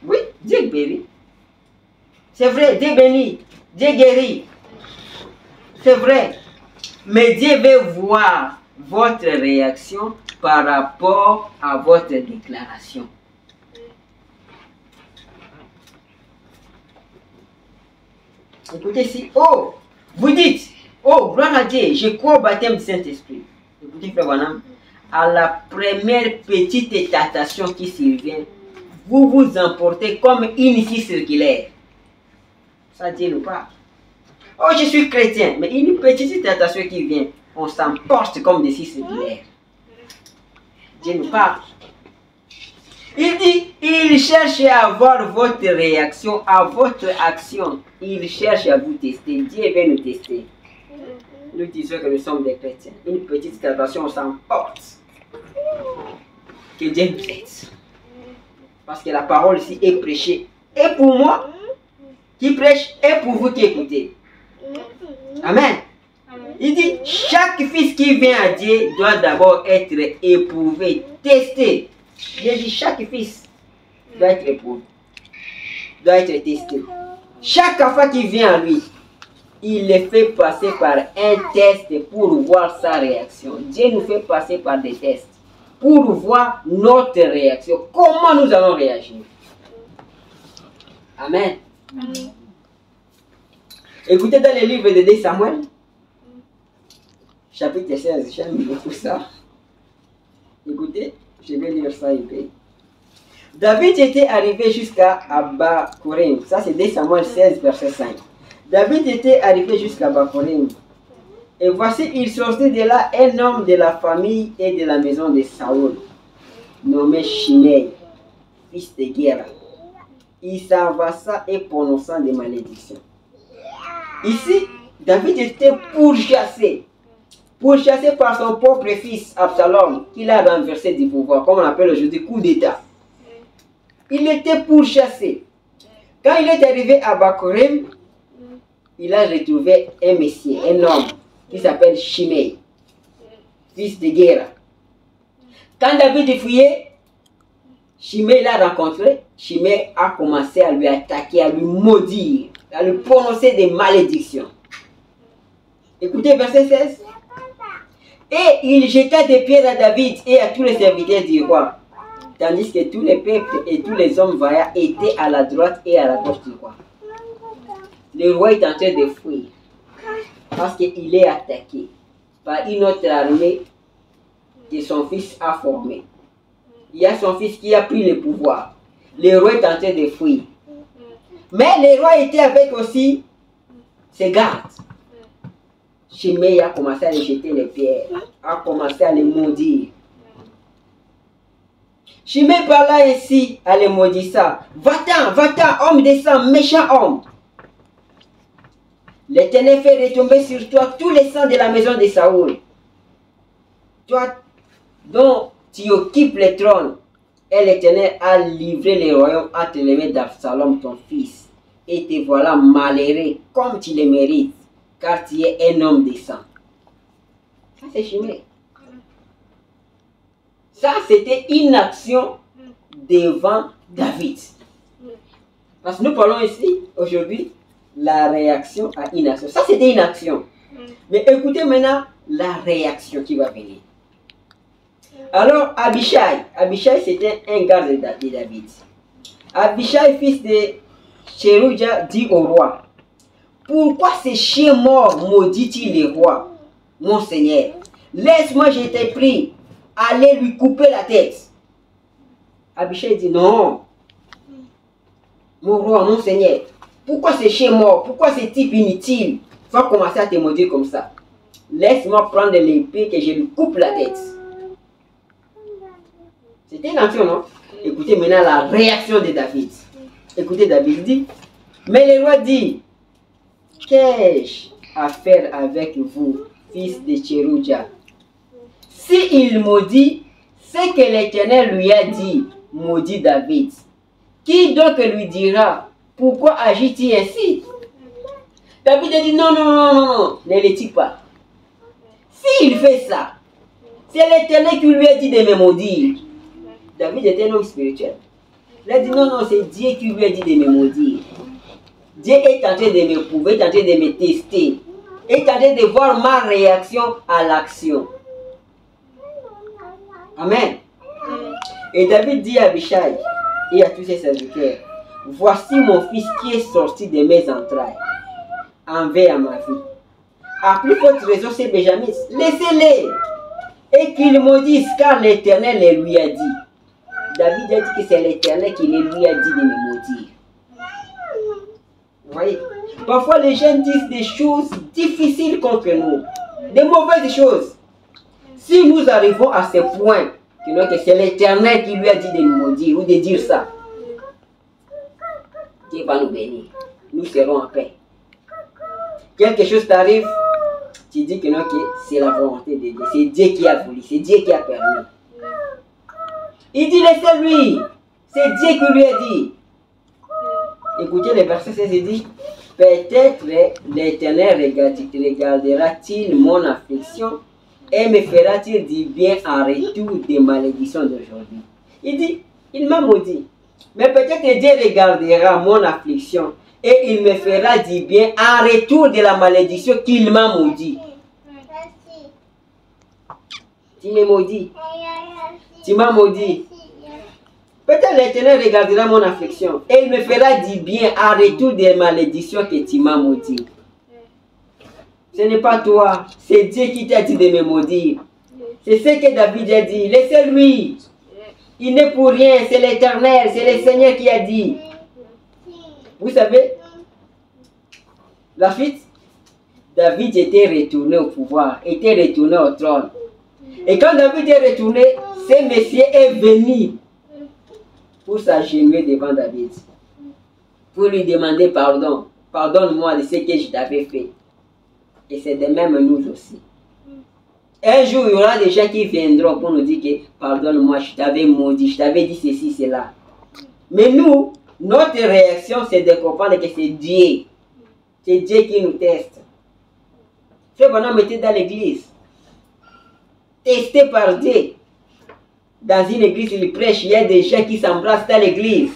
Oui, Dieu guérit. C'est vrai, Dieu bénit, Dieu guérit. C'est vrai. Mais Dieu veut voir votre réaction par rapport à votre déclaration. Écoutez ici, oh, vous dites, oh, gloire à Dieu, je crois au baptême du Saint-Esprit. Écoutez, frère Branham, à la première petite tentation qui survient, vous vous emportez comme une scie circulaire. Ça Dieu nous parle. Oh, je suis chrétien, mais une petite tentation qui vient, on s'emporte comme des scies circulaires. Dieu nous parle. Il dit, il cherche à voir votre réaction à votre action. Il cherche à vous tester. Dieu veut nous tester. Nous disons que nous sommes des chrétiens. Une petite tentation, on s'emporte. Que Dieu nous aide. Parce que la parole ici est prêchée. Et pour moi, qui prêche, et pour vous qui écoutez. Amen. Il dit, chaque fils qui vient à Dieu doit d'abord être éprouvé, testé. Il dit, chaque fils doit être éprouvé, doit être testé. Chaque enfant qui vient à lui, il le fait passer par un test pour voir sa réaction. Dieu nous fait passer par des tests pour voir notre réaction. Comment nous allons réagir. Amen. Écoutez dans le livre de 2 Samuel, chapitre 16, j'aime beaucoup ça. Écoutez, je vais lire ça un peu. David était arrivé jusqu'à Bakorim. Ça c'est 2 Samuel 16, verset 5. David était arrivé jusqu'à Bakorim. Et voici, il sortait de là un homme de la famille et de la maison de Saoul, nommé Shimei, fils de Guerre. Il s'avança et prononçant des malédictions. Ici, David était pourchassé par son propre fils Absalom, qu'il a renversé du pouvoir, comme on appelle aujourd'hui coup d'État. Il était pourchassé. Quand il est arrivé à Bakorim, il a retrouvé un monsieur, un homme, qui s'appelle Shimei, fils de Guerre. Quand David est fouillé, Shimei l'a rencontré. Shimei a commencé à lui attaquer, à lui maudire, à lui prononcer des malédictions. Écoutez verset 16. Et il jeta des pierres à David et à tous les serviteurs du roi, tandis que tous les peuples et tous les hommes vaillants étaient à la droite et à la gauche du roi. Le roi est en train de fuir parce qu'il est attaqué par une autre armée que son fils a formée. Il y a son fils qui a pris le pouvoir. Le roi est en train de fuir. Mais le roi était avec aussi ses gardes. Shimei a commencé à lui jeter les pierres, a commencé à les maudire. Shimei parla ainsi à les maudissant. Va-t'en, homme de sang, méchant homme. L'Éternel fait retomber sur toi tous les sangs de la maison de Saoul. Toi dont tu occupes le trône, et l'Éternel a livré le royaume entre les mains d'Absalom, ton fils. Et te voilà malheureux comme tu le mérites, car tu es un homme de sang. Ça c'est Shimei. Ça c'était une action devant David. Parce que nous parlons ici, aujourd'hui, la réaction à une action. Ça c'était une action. Mais écoutez maintenant la réaction qui va venir. Alors Abishai c'était un garde de David. Abishai, fils de Tseruja, dit au roi, pourquoi ce chien mort maudit-il le roi, mon seigneur? Laisse-moi, je t'ai pris, aller lui couper la tête. Abishai dit, non, mon roi, mon seigneur, pourquoi ce chien mort, pourquoi ce type inutile va commencer à te maudire comme ça? Laisse-moi prendre l'épée que je lui coupe la tête. C'était une action, non? Écoutez maintenant la réaction de David. Écoutez, David dit, mais le roi dit, qu'ai-je à faire avec vous, fils de Tseruja? Si il maudit, c'est que l'Éternel lui a dit, maudit David. Qui donc lui dira, pourquoi agit-il ainsi? David a dit, non, ne le tue pas. S'il fait ça, c'est l'Éternel qui lui a dit de me maudire. David était un homme spirituel. Il a dit non, c'est Dieu qui lui a dit de me maudire. Dieu est en train de m'éprouver, est en train de me tester, est en train de voir ma réaction à l'action. Amen. Et David dit à Abishai et à tous ses serviteurs, voici mon fils qui est sorti de mes entrailles, envers ma vie. À plus forte raison, c'est Benjamin. Laissez-les et qu'il maudisse, car l'Éternel le lui a dit. David a dit que c'est l'Éternel qui lui a dit de me maudire. Vous voyez? Parfois les gens disent des choses difficiles contre nous, des mauvaises choses. Si nous arrivons à ce point que c'est l'Éternel qui lui a dit de nous maudire ou de dire ça, Dieu va nous bénir. Nous serons en paix. Quelque chose t'arrive, tu dis que non, que c'est la volonté de Dieu. C'est Dieu qui a voulu, c'est Dieu qui a permis. Il dit laissez-lui. C'est Dieu qui lui a dit. Écoutez le verset 16, il dit, peut-être l'Éternel regardera-t-il mon affliction et me fera-t-il du bien en retour des malédictions d'aujourd'hui. Il dit, il m'a maudit. Mais peut-être Dieu regardera mon affliction et il me fera du bien en retour de la malédiction qu'il m'a maudit. Tu m'as maudit. Tu m'as maudit. Peut-être l'Éternel regardera mon affliction et il me fera du bien en retour des malédictions que tu m'as maudit. Ce n'est pas toi, c'est Dieu qui t'a dit de me maudire. C'est ce que David a dit. Laissez-lui. Il n'est pour rien, c'est l'Éternel, c'est le Seigneur qui a dit. Vous savez, la suite, David était retourné au pouvoir, était retourné au trône. Et quand David est retourné, ce monsieur est venu pour s'agenouiller devant David, pour lui demander pardon. Pardonne-moi de ce que je t'avais fait. Et c'est de même nous aussi. Un jour, il y aura des gens qui viendront pour nous dire que pardonne-moi, je t'avais maudit, je t'avais dit ceci, cela. Mais nous, notre réaction, c'est de comprendre que c'est Dieu. C'est Dieu qui nous teste. Frère Branham était dans l'église. Testé par Dieu. Dans une église, il prêche, il y a des gens qui s'embrassent dans l'église.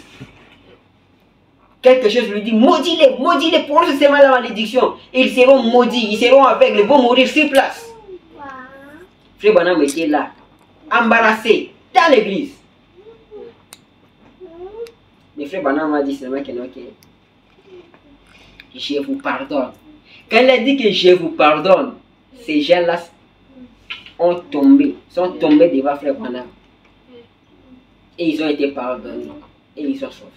Quelque chose lui dit, maudis-les, prononce seulement la malédiction. Ils seront maudits, ils seront aveugles, ils vont mourir sur place. Frère Branham était là, embarrassé, dans l'église. Mais Frère Branham a dit seulement que non, que je vous pardonne. Quand il a dit que je vous pardonne, ces gens-là sont tombés devant Frère Branham. Et ils ont été pardonnés. Et ils sont sauvés.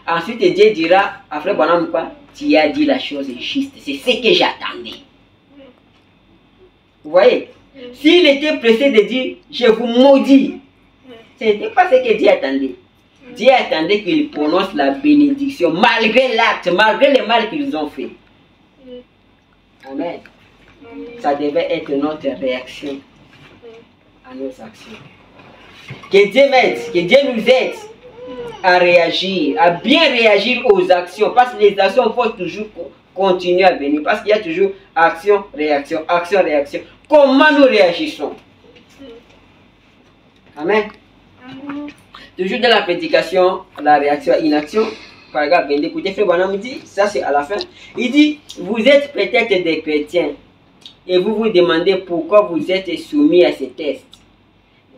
Ensuite, Dieu dira à Frère Branham quoi? Tu as dit la chose juste. C'est ce que j'attendais. Vous voyez? S'il était pressé de dire je vous maudis, ce n'était pas ce que Dieu attendait. Dieu attendait qu'il prononce la bénédiction malgré l'acte, malgré le mal qu'ils ont fait. Amen. Ça devait être notre réaction à nos actions. Que Dieu m'aide, que Dieu nous aide à réagir, à bien réagir aux actions. Parce que les actions vont toujours continuer à venir. Parce qu'il y a toujours action, réaction, action, réaction. Comment nous réagissons? Amen. Toujours dans la prédication, la réaction à inaction. Par exemple, écoutez, Frère Branham dit, ça c'est à la fin. Il dit, vous êtes peut-être des chrétiens et vous vous demandez pourquoi vous êtes soumis à ces tests.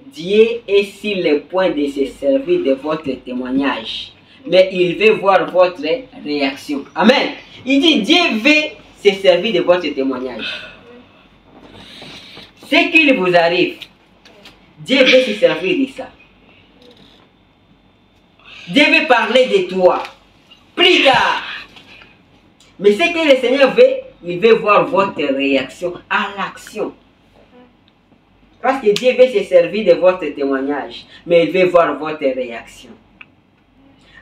Dieu est sur le point de se servir de votre témoignage. Mais il veut voir votre réaction. Amen. Il dit, Dieu veut se servir de votre témoignage. Ce qu'il vous arrive, Dieu veut se servir de ça. Dieu veut parler de toi. Plus tard. Mais ce que le Seigneur veut, il veut voir votre réaction à l'action. Parce que Dieu veut se servir de votre témoignage, mais il veut voir votre réaction.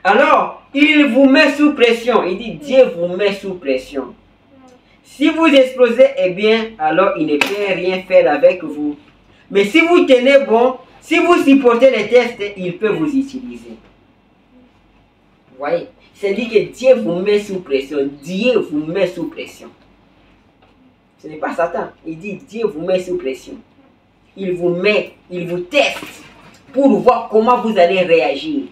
Alors, il vous met sous pression. Il dit, Dieu vous met sous pression. Si vous explosez, eh bien, alors il ne peut rien faire avec vous. Mais si vous tenez bon, si vous supportez les tests, il peut vous utiliser. Vous voyez? C'est-à-dire que Dieu vous met sous pression. Dieu vous met sous pression. Ce n'est pas Satan. Il dit, Dieu vous met sous pression. Il vous met, il vous teste pour voir comment vous allez réagir.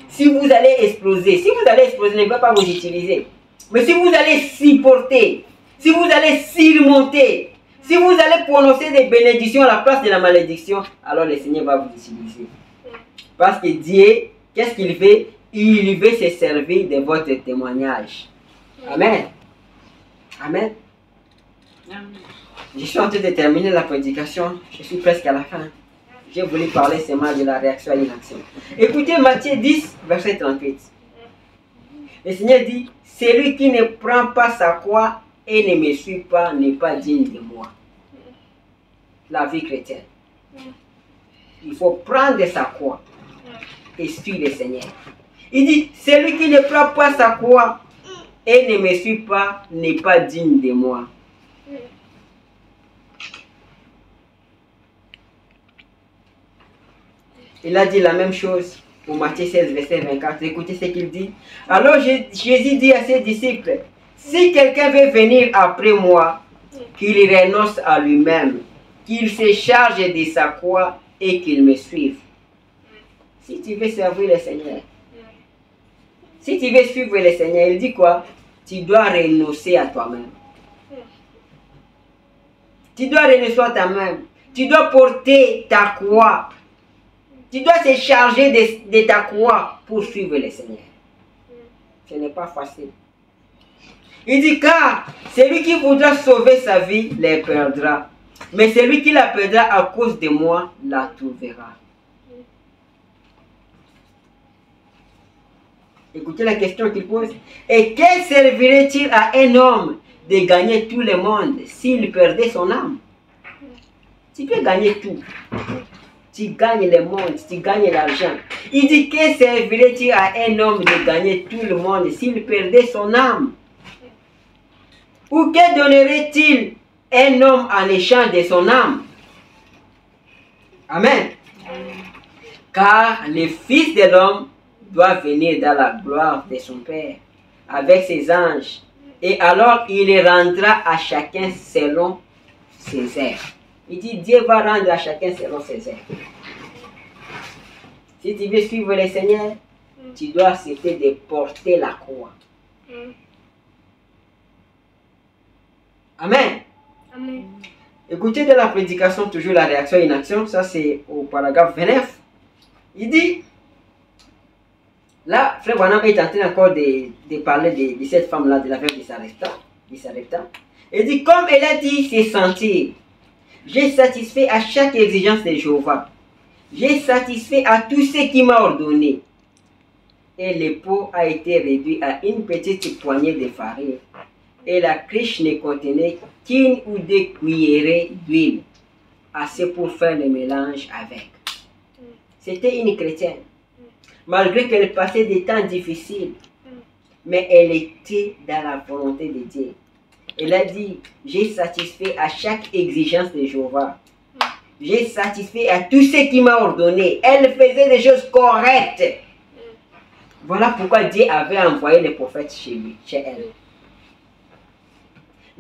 Si vous allez exploser, il ne va pas vous utiliser. Mais si vous allez supporter, si vous allez surmonter, si vous allez prononcer des bénédictions à la place de la malédiction, alors le Seigneur va vous utiliser. Parce que Dieu, qu'est-ce qu'il fait? Il veut se servir de votre témoignage. Amen. Amen. Amen. Je suis en train de terminer la prédication. Je suis presque à la fin. J'ai voulu parler seulement de la réaction à l'inaction. Écoutez Matthieu 10, verset 38. Le Seigneur dit, celui qui ne prend pas sa croix et ne me suit pas n'est pas digne de moi. La vie chrétienne. Il faut prendre sa croix et suivre le Seigneur. Il dit, celui qui ne prend pas sa croix et ne me suit pas n'est pas digne de moi. Il a dit la même chose au Matthieu 16, verset 24. Écoutez ce qu'il dit. Alors Jésus dit à ses disciples, si quelqu'un veut venir après moi, qu'il renonce à lui-même, qu'il se charge de sa croix et qu'il me suive. Si tu veux servir le Seigneur, si tu veux suivre le Seigneur, il dit quoi? Tu dois renoncer à toi-même. Tu dois renoncer à toi-même. Tu dois porter ta croix. Tu dois te charger de ta croix pour suivre le Seigneur. Ce n'est pas facile. Il dit, car celui qui voudra sauver sa vie, la perdra. Mais celui qui la perdra à cause de moi, la trouvera. Écoutez la question qu'il pose. Et quel servirait-il à un homme de gagner tout le monde s'il perdait son âme? Tu peux gagner tout. Tu gagnes le monde, tu gagnes l'argent. Il dit, que servirait-il à un homme de gagner tout le monde s'il perdait son âme? Ou que donnerait-il un homme en échange de son âme? Amen. Car le Fils de l'homme doit venir dans la gloire de son Père avec ses anges. Et alors il rendra à chacun selon ses œuvres. Il dit, Dieu va rendre à chacun selon ses œuvres. Si tu veux suivre le Seigneur, tu dois accepter de porter la croix. Amen. Amen. Écoutez de la prédication, toujours la réaction et inaction, ça c'est au paragraphe 29. Il dit, là, Frère Branham est en train encore de parler de cette femme-là, de la veuve de Sarepta. Il dit, comme elle a dit se sentir, j'ai satisfait à chaque exigence de Jéhovah. J'ai satisfait à tout ce qui m'a ordonné. Et le pot a été réduit à une petite poignée de farine. Et la cruche ne contenait qu'une ou deux cuillerées d'huile, assez pour faire le mélange avec. C'était une chrétienne. Malgré qu'elle passait des temps difficiles, mais elle était dans la volonté de Dieu. Elle a dit, j'ai satisfait à chaque exigence de Jéhovah. J'ai satisfait à tout ce qui m'a ordonné. Elle faisait des choses correctes. Voilà pourquoi Dieu avait envoyé les prophètes chez elle.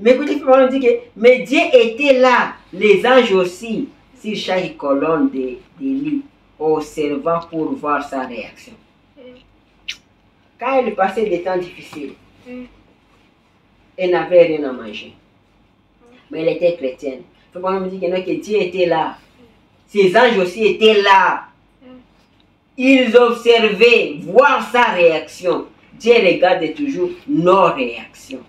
Mais écoutez, on dit que mais Dieu était là, les anges aussi, sur chaque colonne de lit, observant pour voir sa réaction. Quand elle passait des temps difficiles, elle n'avait rien à manger. Mais elle était chrétienne. Il faut pas me dire que Dieu était là. Ses anges aussi étaient là. Ils observaient, voir sa réaction. Dieu regarde toujours nos réactions.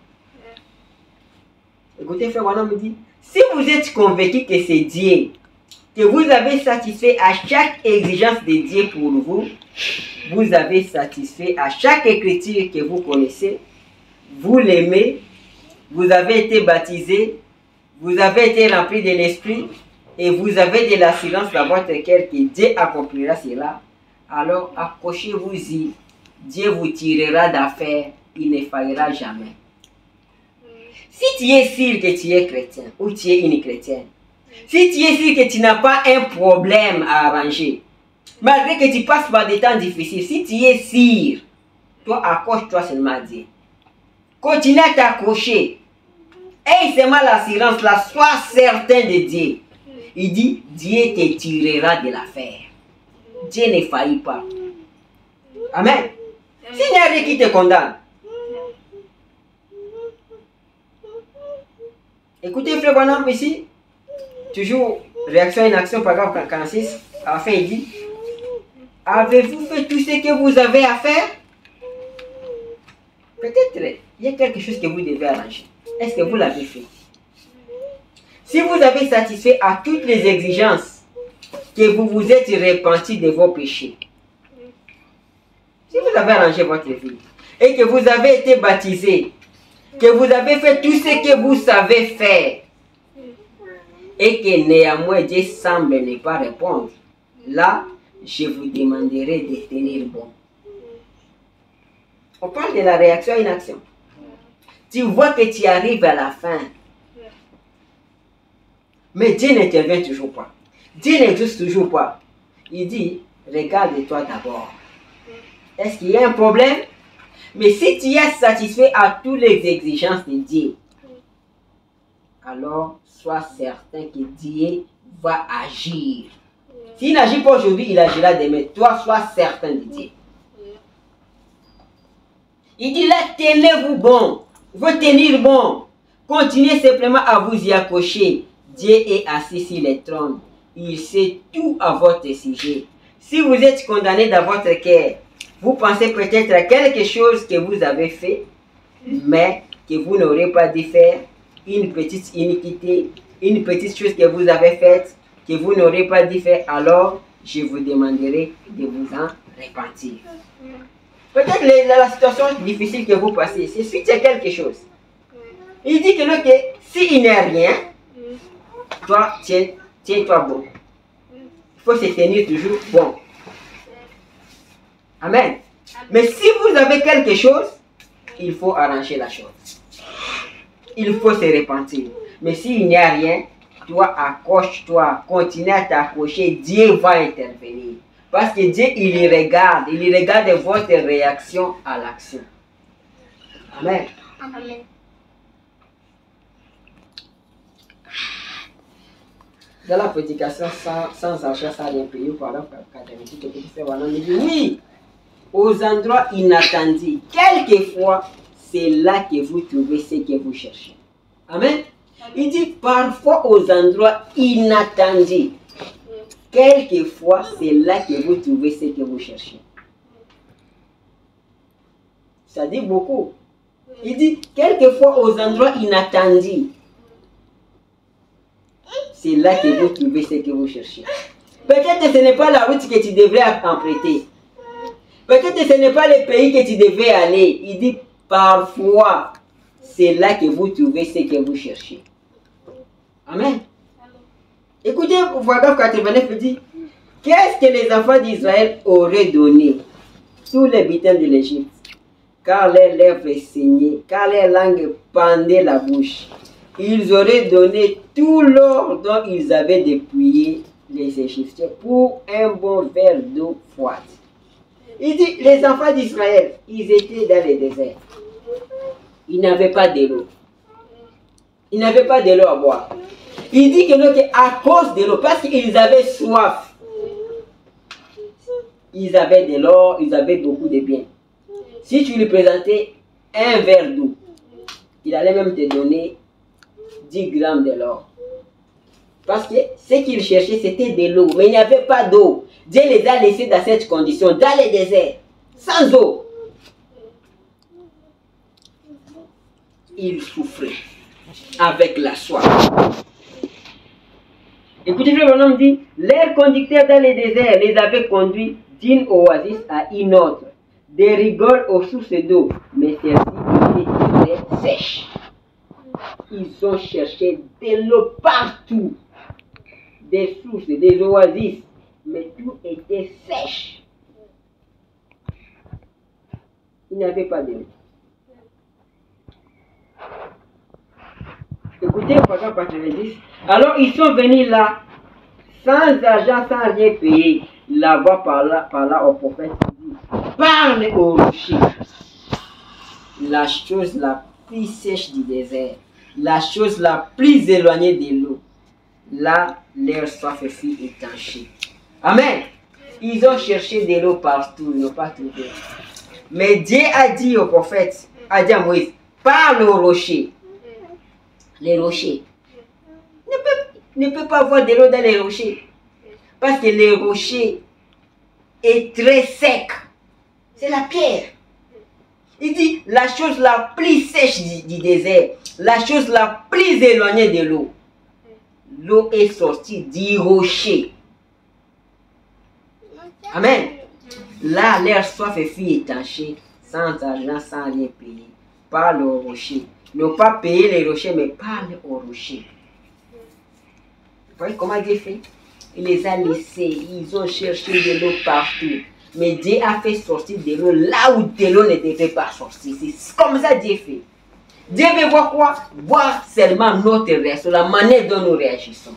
Écoutez, Frère Branham me dit, si vous êtes convaincu que c'est Dieu, que vous avez satisfait à chaque exigence de Dieu pour vous, vous avez satisfait à chaque écriture que vous connaissez, vous l'aimez, vous avez été baptisé, vous avez été rempli de l'Esprit, et vous avez de l'assurance dans votre cœur que Dieu accomplira cela, alors accrochez-vous-y, Dieu vous tirera d'affaire, il ne faillira jamais. Si tu es sûr que tu es chrétien ou tu es une chrétienne, si tu es sûr que tu n'as pas un problème à arranger, malgré que tu passes par des temps difficiles, si tu es sûr, toi accroche-toi seulement à Dieu. Continue à t'accrocher. Et seulement l'assurance là, sois certain de Dieu. Il dit, Dieu te tirera de l'affaire. Dieu ne faillit pas. Amen. S'il n'y a rien qui te condamne. Écoutez, Frère Branham ici, toujours réaction et inaction, paragraphe 46, à la fin il dit, avez-vous fait tout ce que vous avez à faire? Peut-être il y a quelque chose que vous devez arranger. Est-ce que vous l'avez fait? Si vous avez satisfait à toutes les exigences, que vous vous êtes repenti de vos péchés, si vous avez arrangé votre vie, et que vous avez été baptisé, que vous avez fait tout ce que vous savez faire, et que néanmoins Dieu semble ne pas répondre, là, je vous demanderai de tenir bon. On parle de la réaction à une action. Tu vois que tu arrives à la fin. Mais Dieu n'intervient toujours pas. Dieu n'existe toujours pas. Il dit, regarde-toi d'abord. Est-ce qu'il y a un problème? Mais si tu es satisfait à toutes les exigences de Dieu, alors sois certain que Dieu va agir. S'il n'agit pas aujourd'hui, il agira demain. Toi, sois certain de Dieu. Il dit là, tenez-vous bon. Il faut tenir bon. Continuez simplement à vous y accrocher. Dieu est assis sur le trône. Il sait tout à votre sujet. Si vous êtes condamné dans votre cœur, vous pensez peut-être à quelque chose que vous avez fait, mais que vous n'aurez pas dû faire, une petite iniquité, une petite chose que vous avez faite, que vous n'aurez pas dû faire, alors je vous demanderai de vous en repentir. Peut-être la situation difficile que vous passez, c'est suite à quelque chose. Il dit que s'il n'est rien, toi, tiens-toi bon. Il faut se tenir toujours bon. Amen. Mais si vous avez quelque chose, il faut arranger la chose. Il faut se repentir. Mais s'il n'y a rien, toi, accroche-toi, continue à t'accrocher, Dieu va intervenir. Parce que Dieu, il regarde votre réaction à l'action. Amen. Amen. Dans la prédication, sans argent, sans rien payer, voilà, il dit oui, aux endroits inattendus, quelquefois, c'est là que vous trouvez ce que vous cherchez. Amen. Il dit parfois aux endroits inattendus, quelquefois, c'est là que vous trouvez ce que vous cherchez. Ça dit beaucoup. Il dit quelquefois aux endroits inattendus, c'est là que vous trouvez ce que vous cherchez. Peut-être que ce n'est pas la route que tu devrais emprunter. Peut-être que ce n'est pas le pays que tu devais aller. Il dit parfois, c'est là que vous trouvez ce que vous cherchez. Amen. Écoutez, Paragraphe 89 dit, qu'est-ce que les enfants d'Israël auraient donné sous les butins de l'Égypte, car leurs lèvres saignaient, car leur langue pendait la bouche. Ils auraient donné tout l'or dont ils avaient dépouillé les Égyptiens pour un bon verre d'eau froide. Il dit, les enfants d'Israël, ils étaient dans le désert. Ils n'avaient pas de l'eau. Ils n'avaient pas de l'eau à boire. Il dit que à cause de l'eau, parce qu'ils avaient soif, ils avaient de l'or, ils avaient beaucoup de biens. Si tu lui présentais un verre d'eau, il allait même te donner 10 grammes de l'or. Parce que ce qu'ils cherchaient, c'était de l'eau. Mais il n'y avait pas d'eau. Dieu les a laissés dans cette condition, dans le désert, sans eau. Ils souffraient avec la soif. Écoutez, le bonhomme dit, leur conducteur dans le désert les avait conduits d'une oasis à une autre, des rigoles aux sources d'eau, mais celles-ci étaient sèches. Ils ont cherché de l'eau partout, des sources, des oasis, mais tout était sèche. Ils n'avaient pas d'eau. Écoutez, paragraphe 90. Alors ils sont venus là, sans argent, sans rien payer. Là-bas, par là au prophète, dit, parle au rocher. La chose la plus sèche du désert, la chose la plus éloignée de l'eau. Là, leur soif fut étanchée. Amen. Ils ont cherché de l'eau partout, ils n'ont pas trouvé. Mais Dieu a dit au prophète, a dit à Moïse, parle au rocher. Les rochers ne peut pas avoir de l'eau dans les rochers. Parce que les rochers est très sec. C'est la pierre. Il dit la chose la plus sèche du désert, la chose la plus éloignée de l'eau. L'eau est sortie du rocher. Amen. Là, leur soif fut étanchée, sans argent, sans rien payer. Parle au rocher. Ne pas payer les rochers, mais parle au rocher. Vous voyez comment Dieu fait? Il les a laissés, ils ont cherché de l'eau partout. Mais Dieu a fait sortir de l'eau là où de l'eau ne devait pas sortir. C'est comme ça Dieu fait. Dieu veut voir quoi? Voir seulement notre réaction, la manière dont nous réagissons.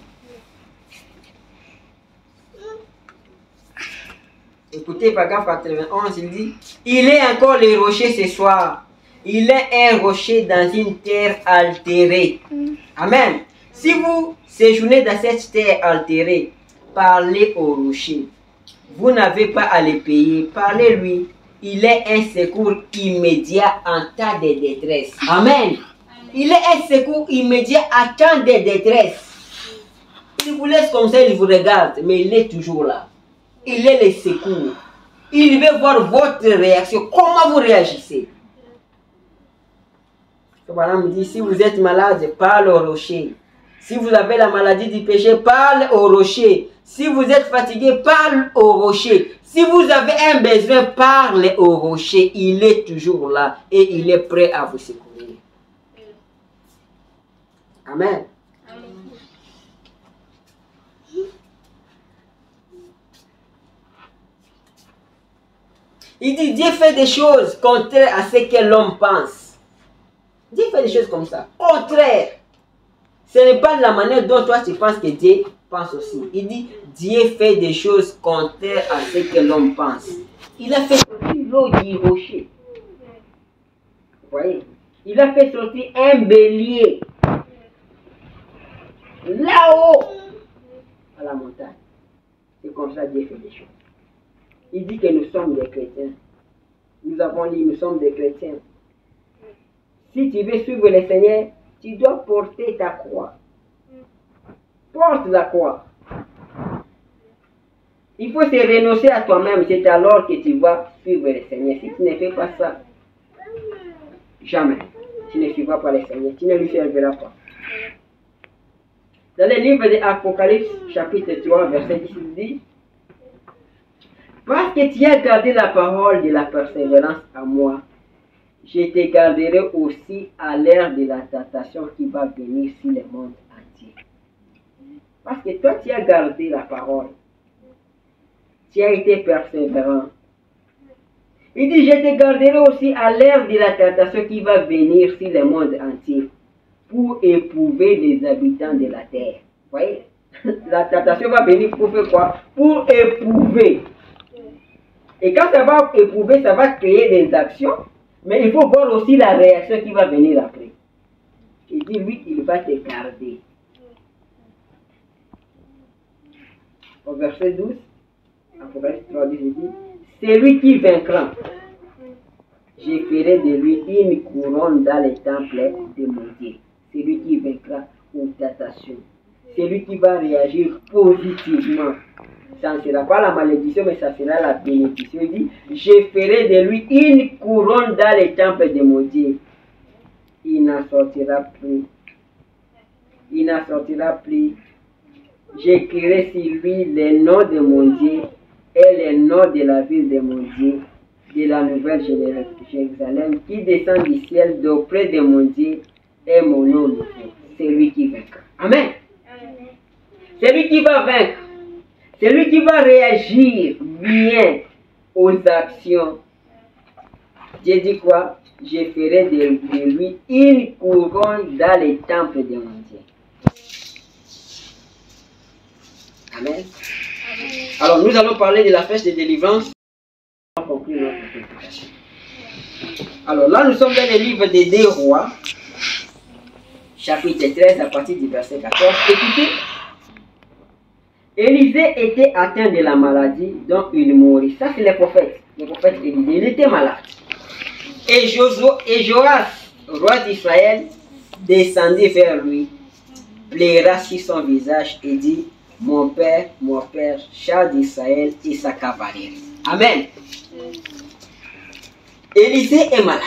Écoutez, paragraphe 91, il dit, il est encore le rocher ce soir. Il est un rocher dans une terre altérée. Amen. Si vous séjournez dans cette terre altérée, parlez au rocher. Vous n'avez pas à le payer. Parlez-lui. Il est un secours immédiat en temps de détresse. Amen. Il est un secours immédiat en temps de détresse. Il vous laisse comme ça, il vous regarde, mais il est toujours là. Il est le secours. Il veut voir votre réaction. Comment vous réagissez? Le Madame dit, si vous êtes malade, parle au rocher. Si vous avez la maladie du péché, parle au rocher. Si vous êtes fatigué, parle au rocher. Si vous avez un besoin, parle au rocher. Il est toujours là et il est prêt à vous secourir. Amen. Il dit, Dieu fait des choses contraires à ce que l'homme pense. Dieu fait des choses comme ça. Contraire. Ce n'est pas la manière dont toi tu penses que Dieu pense aussi. Il dit, Dieu fait des choses contraires à ce que l'homme pense. Il a fait sortir l'eau du rocher. Vous voyez? Il a fait sortir un bélier. Là-haut, à la montagne. C'est comme ça que Dieu fait des choses. Il dit que nous sommes des chrétiens. Nous avons dit, nous sommes des chrétiens. Si tu veux suivre le Seigneur, tu dois porter ta croix. Porte la croix. Il faut se renoncer à toi-même. C'est alors que tu vas suivre le Seigneur. Si tu ne fais pas ça, jamais. Tu ne suivras pas le Seigneur. Tu ne lui serviras pas. Dans le livre de Apocalypse, chapitre 3, verset 10, il dit, parce que tu as gardé la parole de la persévérance à moi, je te garderai aussi à l'heure de la tentation qui va venir sur le monde entier. Parce que toi, tu as gardé la parole. Tu as été persévérant. Il dit, je te garderai aussi à l'heure de la tentation qui va venir sur le monde entier pour éprouver les habitants de la terre. Vous voyez? La tentation va venir pour faire quoi? Pour éprouver. Et quand ça va éprouver, ça va créer des actions. Mais il faut voir aussi la réaction qui va venir après. Il dit, lui, il va te garder. Au verset 12, Apocalypse 3, il dit, c'est lui qui vaincra. Je ferai de lui une couronne dans le temple de mon Dieu. C'est lui qui vaincra aux tentations. C'est lui qui va réagir positivement. Ça ne sera pas la malédiction, mais ça sera la bénédiction. Il dit, je ferai de lui une couronne dans le temple de mon Dieu. Il n'en sortira plus. Il n'en sortira plus. J'écrirai sur lui le nom de mon Dieu et le nom de la ville de mon Dieu, de la nouvelle Jérusalem, qui descend du ciel d'auprès de mon Dieu et mon nom nouveau. C'est lui qui vaincra. Amen. C'est lui qui va vaincre. C'est lui qui va réagir bien aux actions. Dieu dit quoi? Je ferai de lui une couronne dans le temple de mon Dieu. Amen. Alors, nous allons parler de la fête de délivrance. Alors, là, nous sommes dans le livre des 2 Rois, chapitre 13, à partir du verset 14. Écoutez. Élisée était atteint de la maladie dont il mourit. Ça, c'est le prophète Élisée. Il était malade. Et Joas, roi d'Israël, descendit vers lui, plaira sur son visage et dit, mon père, char d'Israël et sa cavalerie. Amen. Élisée est malade.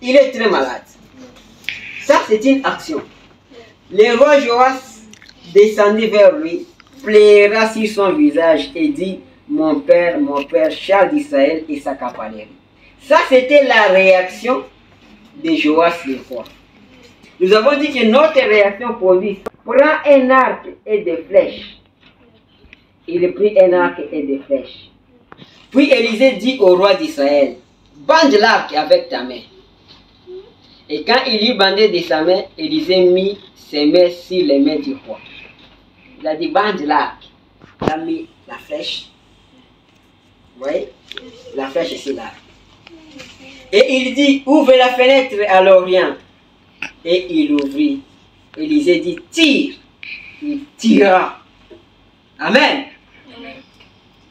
Il est très malade. Ça, c'est une action. Le roi Joas descendit vers lui, plaira sur son visage et dit, mon père, char d'Israël et sa cavalerie. Ça, c'était la réaction de Joas le roi. Nous avons dit que notre réaction produit, prend un arc et des flèches. Il prit un arc et des flèches. Puis Élisée dit au roi d'Israël, bande l'arc avec ta main. Et quand il eut bandé de sa main, Élisée mit ses mains sur les mains du roi. Il a dit, bande l'arc. Il a mis la flèche Vous voyez? La flèche est là. Et il dit, ouvre la fenêtre à l'Orient. Et il ouvrit. Élisée dit, tire. Il tira. Amen.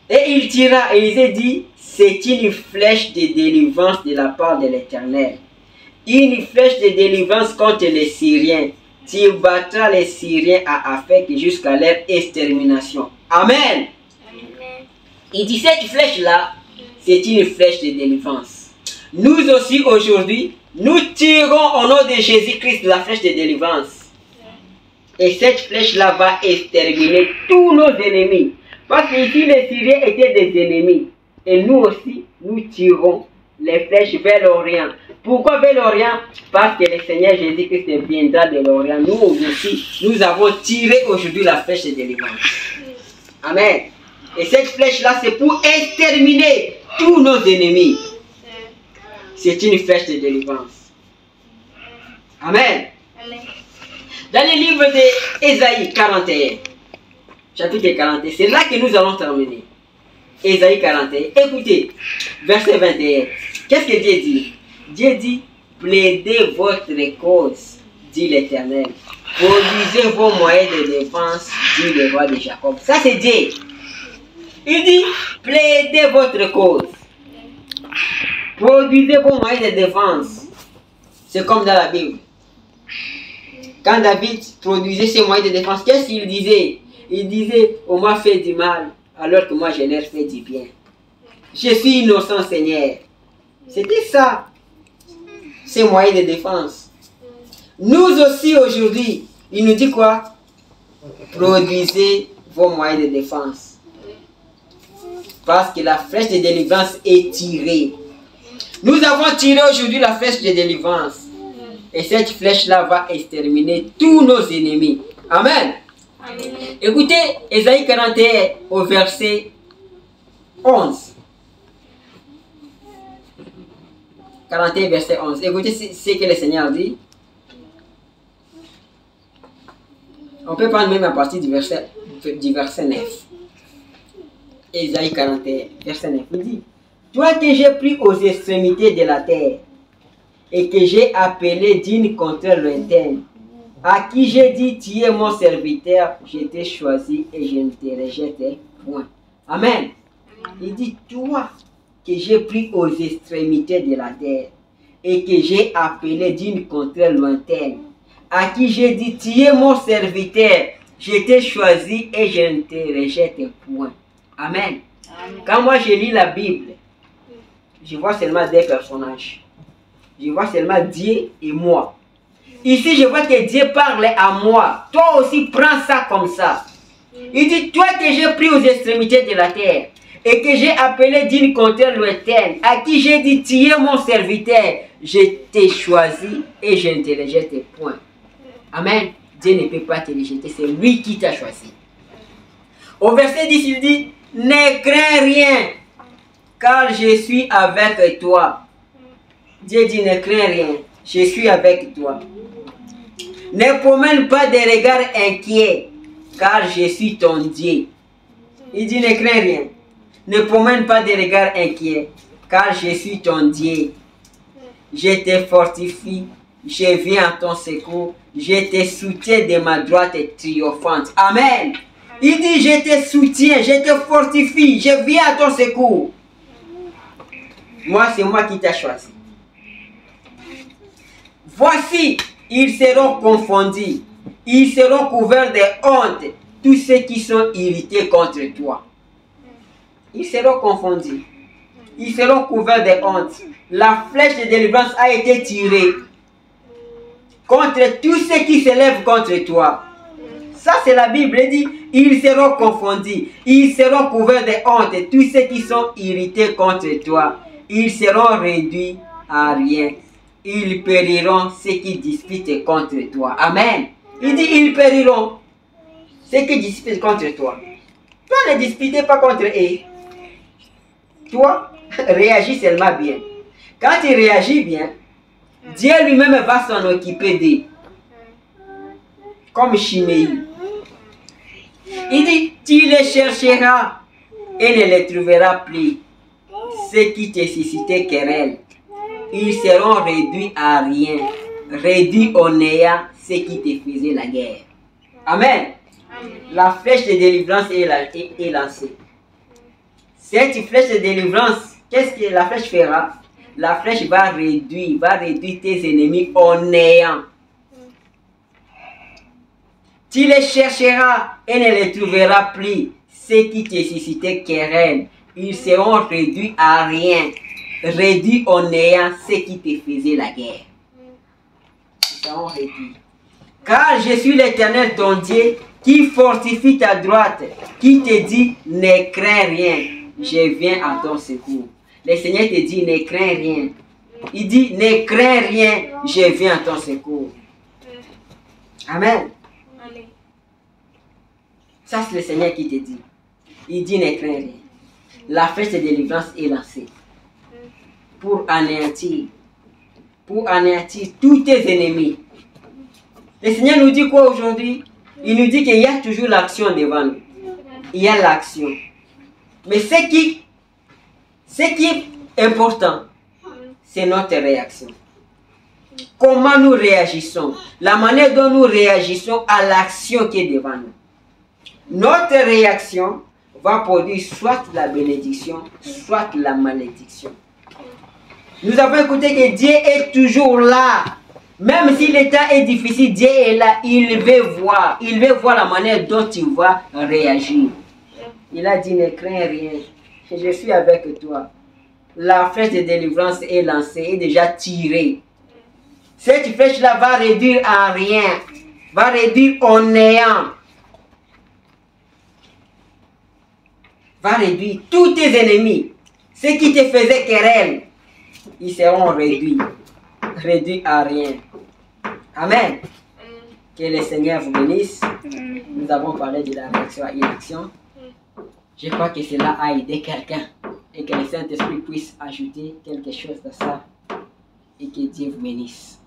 Et il tira. Élisée dit, c'est une flèche de délivrance de la part de l'Éternel. Une flèche de délivrance contre les Syriens. Tu battras les Syriens à Aphek jusqu'à leur extermination. Amen. Il dit, cette flèche-là, c'est une flèche de délivrance. Nous aussi, aujourd'hui, nous tirons au nom de Jésus-Christ la flèche de délivrance. Et cette flèche-là va exterminer tous nos ennemis. Parce qu'ici, les Syriens étaient des ennemis. Et nous aussi, nous tirons les flèches vers l'Orient. Pourquoi vers l'Orient? Parce que le Seigneur Jésus-Christ viendra de l'Orient. Nous aussi, nous avons tiré aujourd'hui la flèche de délivrance. Amen. Et cette flèche-là, c'est pour exterminer tous nos ennemis. C'est une flèche de délivrance. Amen. Dans le livre d'Ésaïe 41, chapitre 41, c'est là que nous allons terminer. Ésaïe 41, écoutez, verset 21. Qu'est-ce que Dieu dit? Dieu dit, plaidez votre cause, dit l'Éternel. Produisez vos moyens de défense, dit le roi de Jacob. Ça c'est Dieu. Il dit, plaidez votre cause. Produisez vos moyens de défense. C'est comme dans la Bible. Quand David produisait ses moyens de défense, qu'est-ce qu'il disait? Il disait, on m'a fait du mal, alors que moi je leur fais du bien. Je suis innocent, Seigneur. C'était ça, ces moyens de défense. Nous aussi aujourd'hui, il nous dit quoi? Produisez vos moyens de défense. Parce que la flèche de délivrance est tirée. Nous avons tiré aujourd'hui la flèche de délivrance. Et cette flèche-là va exterminer tous nos ennemis. Amen. Amen. Écoutez, Ésaïe 41 au verset 11. 41 verset 11. Écoutez ce que le Seigneur dit. On peut prendre même à partir du verset 9. Ésaïe 41 verset 9. Il dit, toi que j'ai pris aux extrémités de la terre, et que j'ai appelé d'une contrée lointaine, à qui j'ai dit, tu es mon serviteur, je t'ai choisi et je ne te rejette point. Amen. Il dit, toi que j'ai pris aux extrémités de la terre, et que j'ai appelé d'une contrée lointaine, à qui j'ai dit, tu es mon serviteur, je t'ai choisi et je ne te rejette point. Amen. Amen. Quand moi je lis la Bible, je vois seulement des personnages. Je vois seulement Dieu et moi. Ici, je vois que Dieu parle à moi. Toi aussi, prends ça comme ça. Il dit, toi que j'ai pris aux extrémités de la terre et que j'ai appelé d'une contrée lointaine, à qui j'ai dit, tu es mon serviteur, je t'ai choisi et je ne te rejette point. Amen. Dieu ne peut pas te rejeter, c'est lui qui t'a choisi. Au verset 10, il dit, ne crains rien, car je suis avec toi. Dieu dit, ne crains rien, je suis avec toi. Ne promène pas des regards inquiets, car je suis ton Dieu. Il dit, ne crains rien. Ne promène pas des regards inquiets, car je suis ton Dieu. Je te fortifie, je viens à ton secours, je te soutiens de ma droite triomphante. Amen. Il dit, je te soutiens, je te fortifie, je viens à ton secours. Moi, c'est moi qui t'ai choisi. Voici, ils seront confondus, ils seront couverts de honte, tous ceux qui sont irrités contre toi. Ils seront confondus, ils seront couverts de honte. La flèche de délivrance a été tirée contre tous ceux qui s'élèvent contre toi. Ça c'est la Bible, elle dit, ils seront confondus, ils seront couverts de honte, tous ceux qui sont irrités contre toi. Ils seront réduits à rien. Ils périront ceux qui disputent contre toi. Amen. Il dit, ils périront ceux qui disputent contre toi. Toi, ne disputez pas contre eux. Toi, réagis seulement bien. Quand tu réagis bien, Dieu lui-même va s'en occuper d'eux. Comme Chiméi. Il dit, tu les chercheras et ne les trouveras plus. ceux qui te suscitaient querelle. Ils seront réduits à rien, réduits au néant ceux qui te faisaient la guerre. Amen. La flèche de délivrance est lancée. Cette flèche de délivrance, qu'est-ce que la flèche fera? La flèche va réduire tes ennemis au néant. Tu les chercheras et ne les trouveras plus. Ceux qui te suscitaient querelle, ils seront réduits à rien, réduits au néant ceux qui te faisaient la guerre. Ils seront réduits. Car je suis l'Éternel ton Dieu qui fortifie ta droite, qui te dit ne crains rien, je viens à ton secours. Le Seigneur te dit ne crains rien. Il dit ne crains rien, je viens à ton secours. Amen. Ça c'est le Seigneur qui te dit. Il dit ne crains rien. La flèche de délivrance est lancée pour anéantir tous tes ennemis. Le Seigneur nous dit quoi aujourd'hui? Il nous dit qu'il y a toujours l'action devant nous. Il y a l'action. Mais ce qui est important, c'est notre réaction. Comment nous réagissons? La manière dont nous réagissons à l'action qui est devant nous. Notre réaction va produire soit la bénédiction, soit la malédiction. Nous avons écouté que Dieu est toujours là. Même si l'état est difficile, Dieu est là. Il veut voir la manière dont tu vas réagir. Il a dit ne crains rien. Je suis avec toi. La flèche de délivrance est lancée, est déjà tirée. Cette flèche-là va réduire à rien. Va réduire au néant. Va réduire tous tes ennemis. Ceux qui te faisaient querelle, ils seront réduits à rien. Amen. Que le Seigneur vous bénisse. Nous avons parlé de la réaction à inaction. Je crois que cela a aidé quelqu'un et que le Saint-Esprit puisse ajouter quelque chose à ça et que Dieu vous bénisse.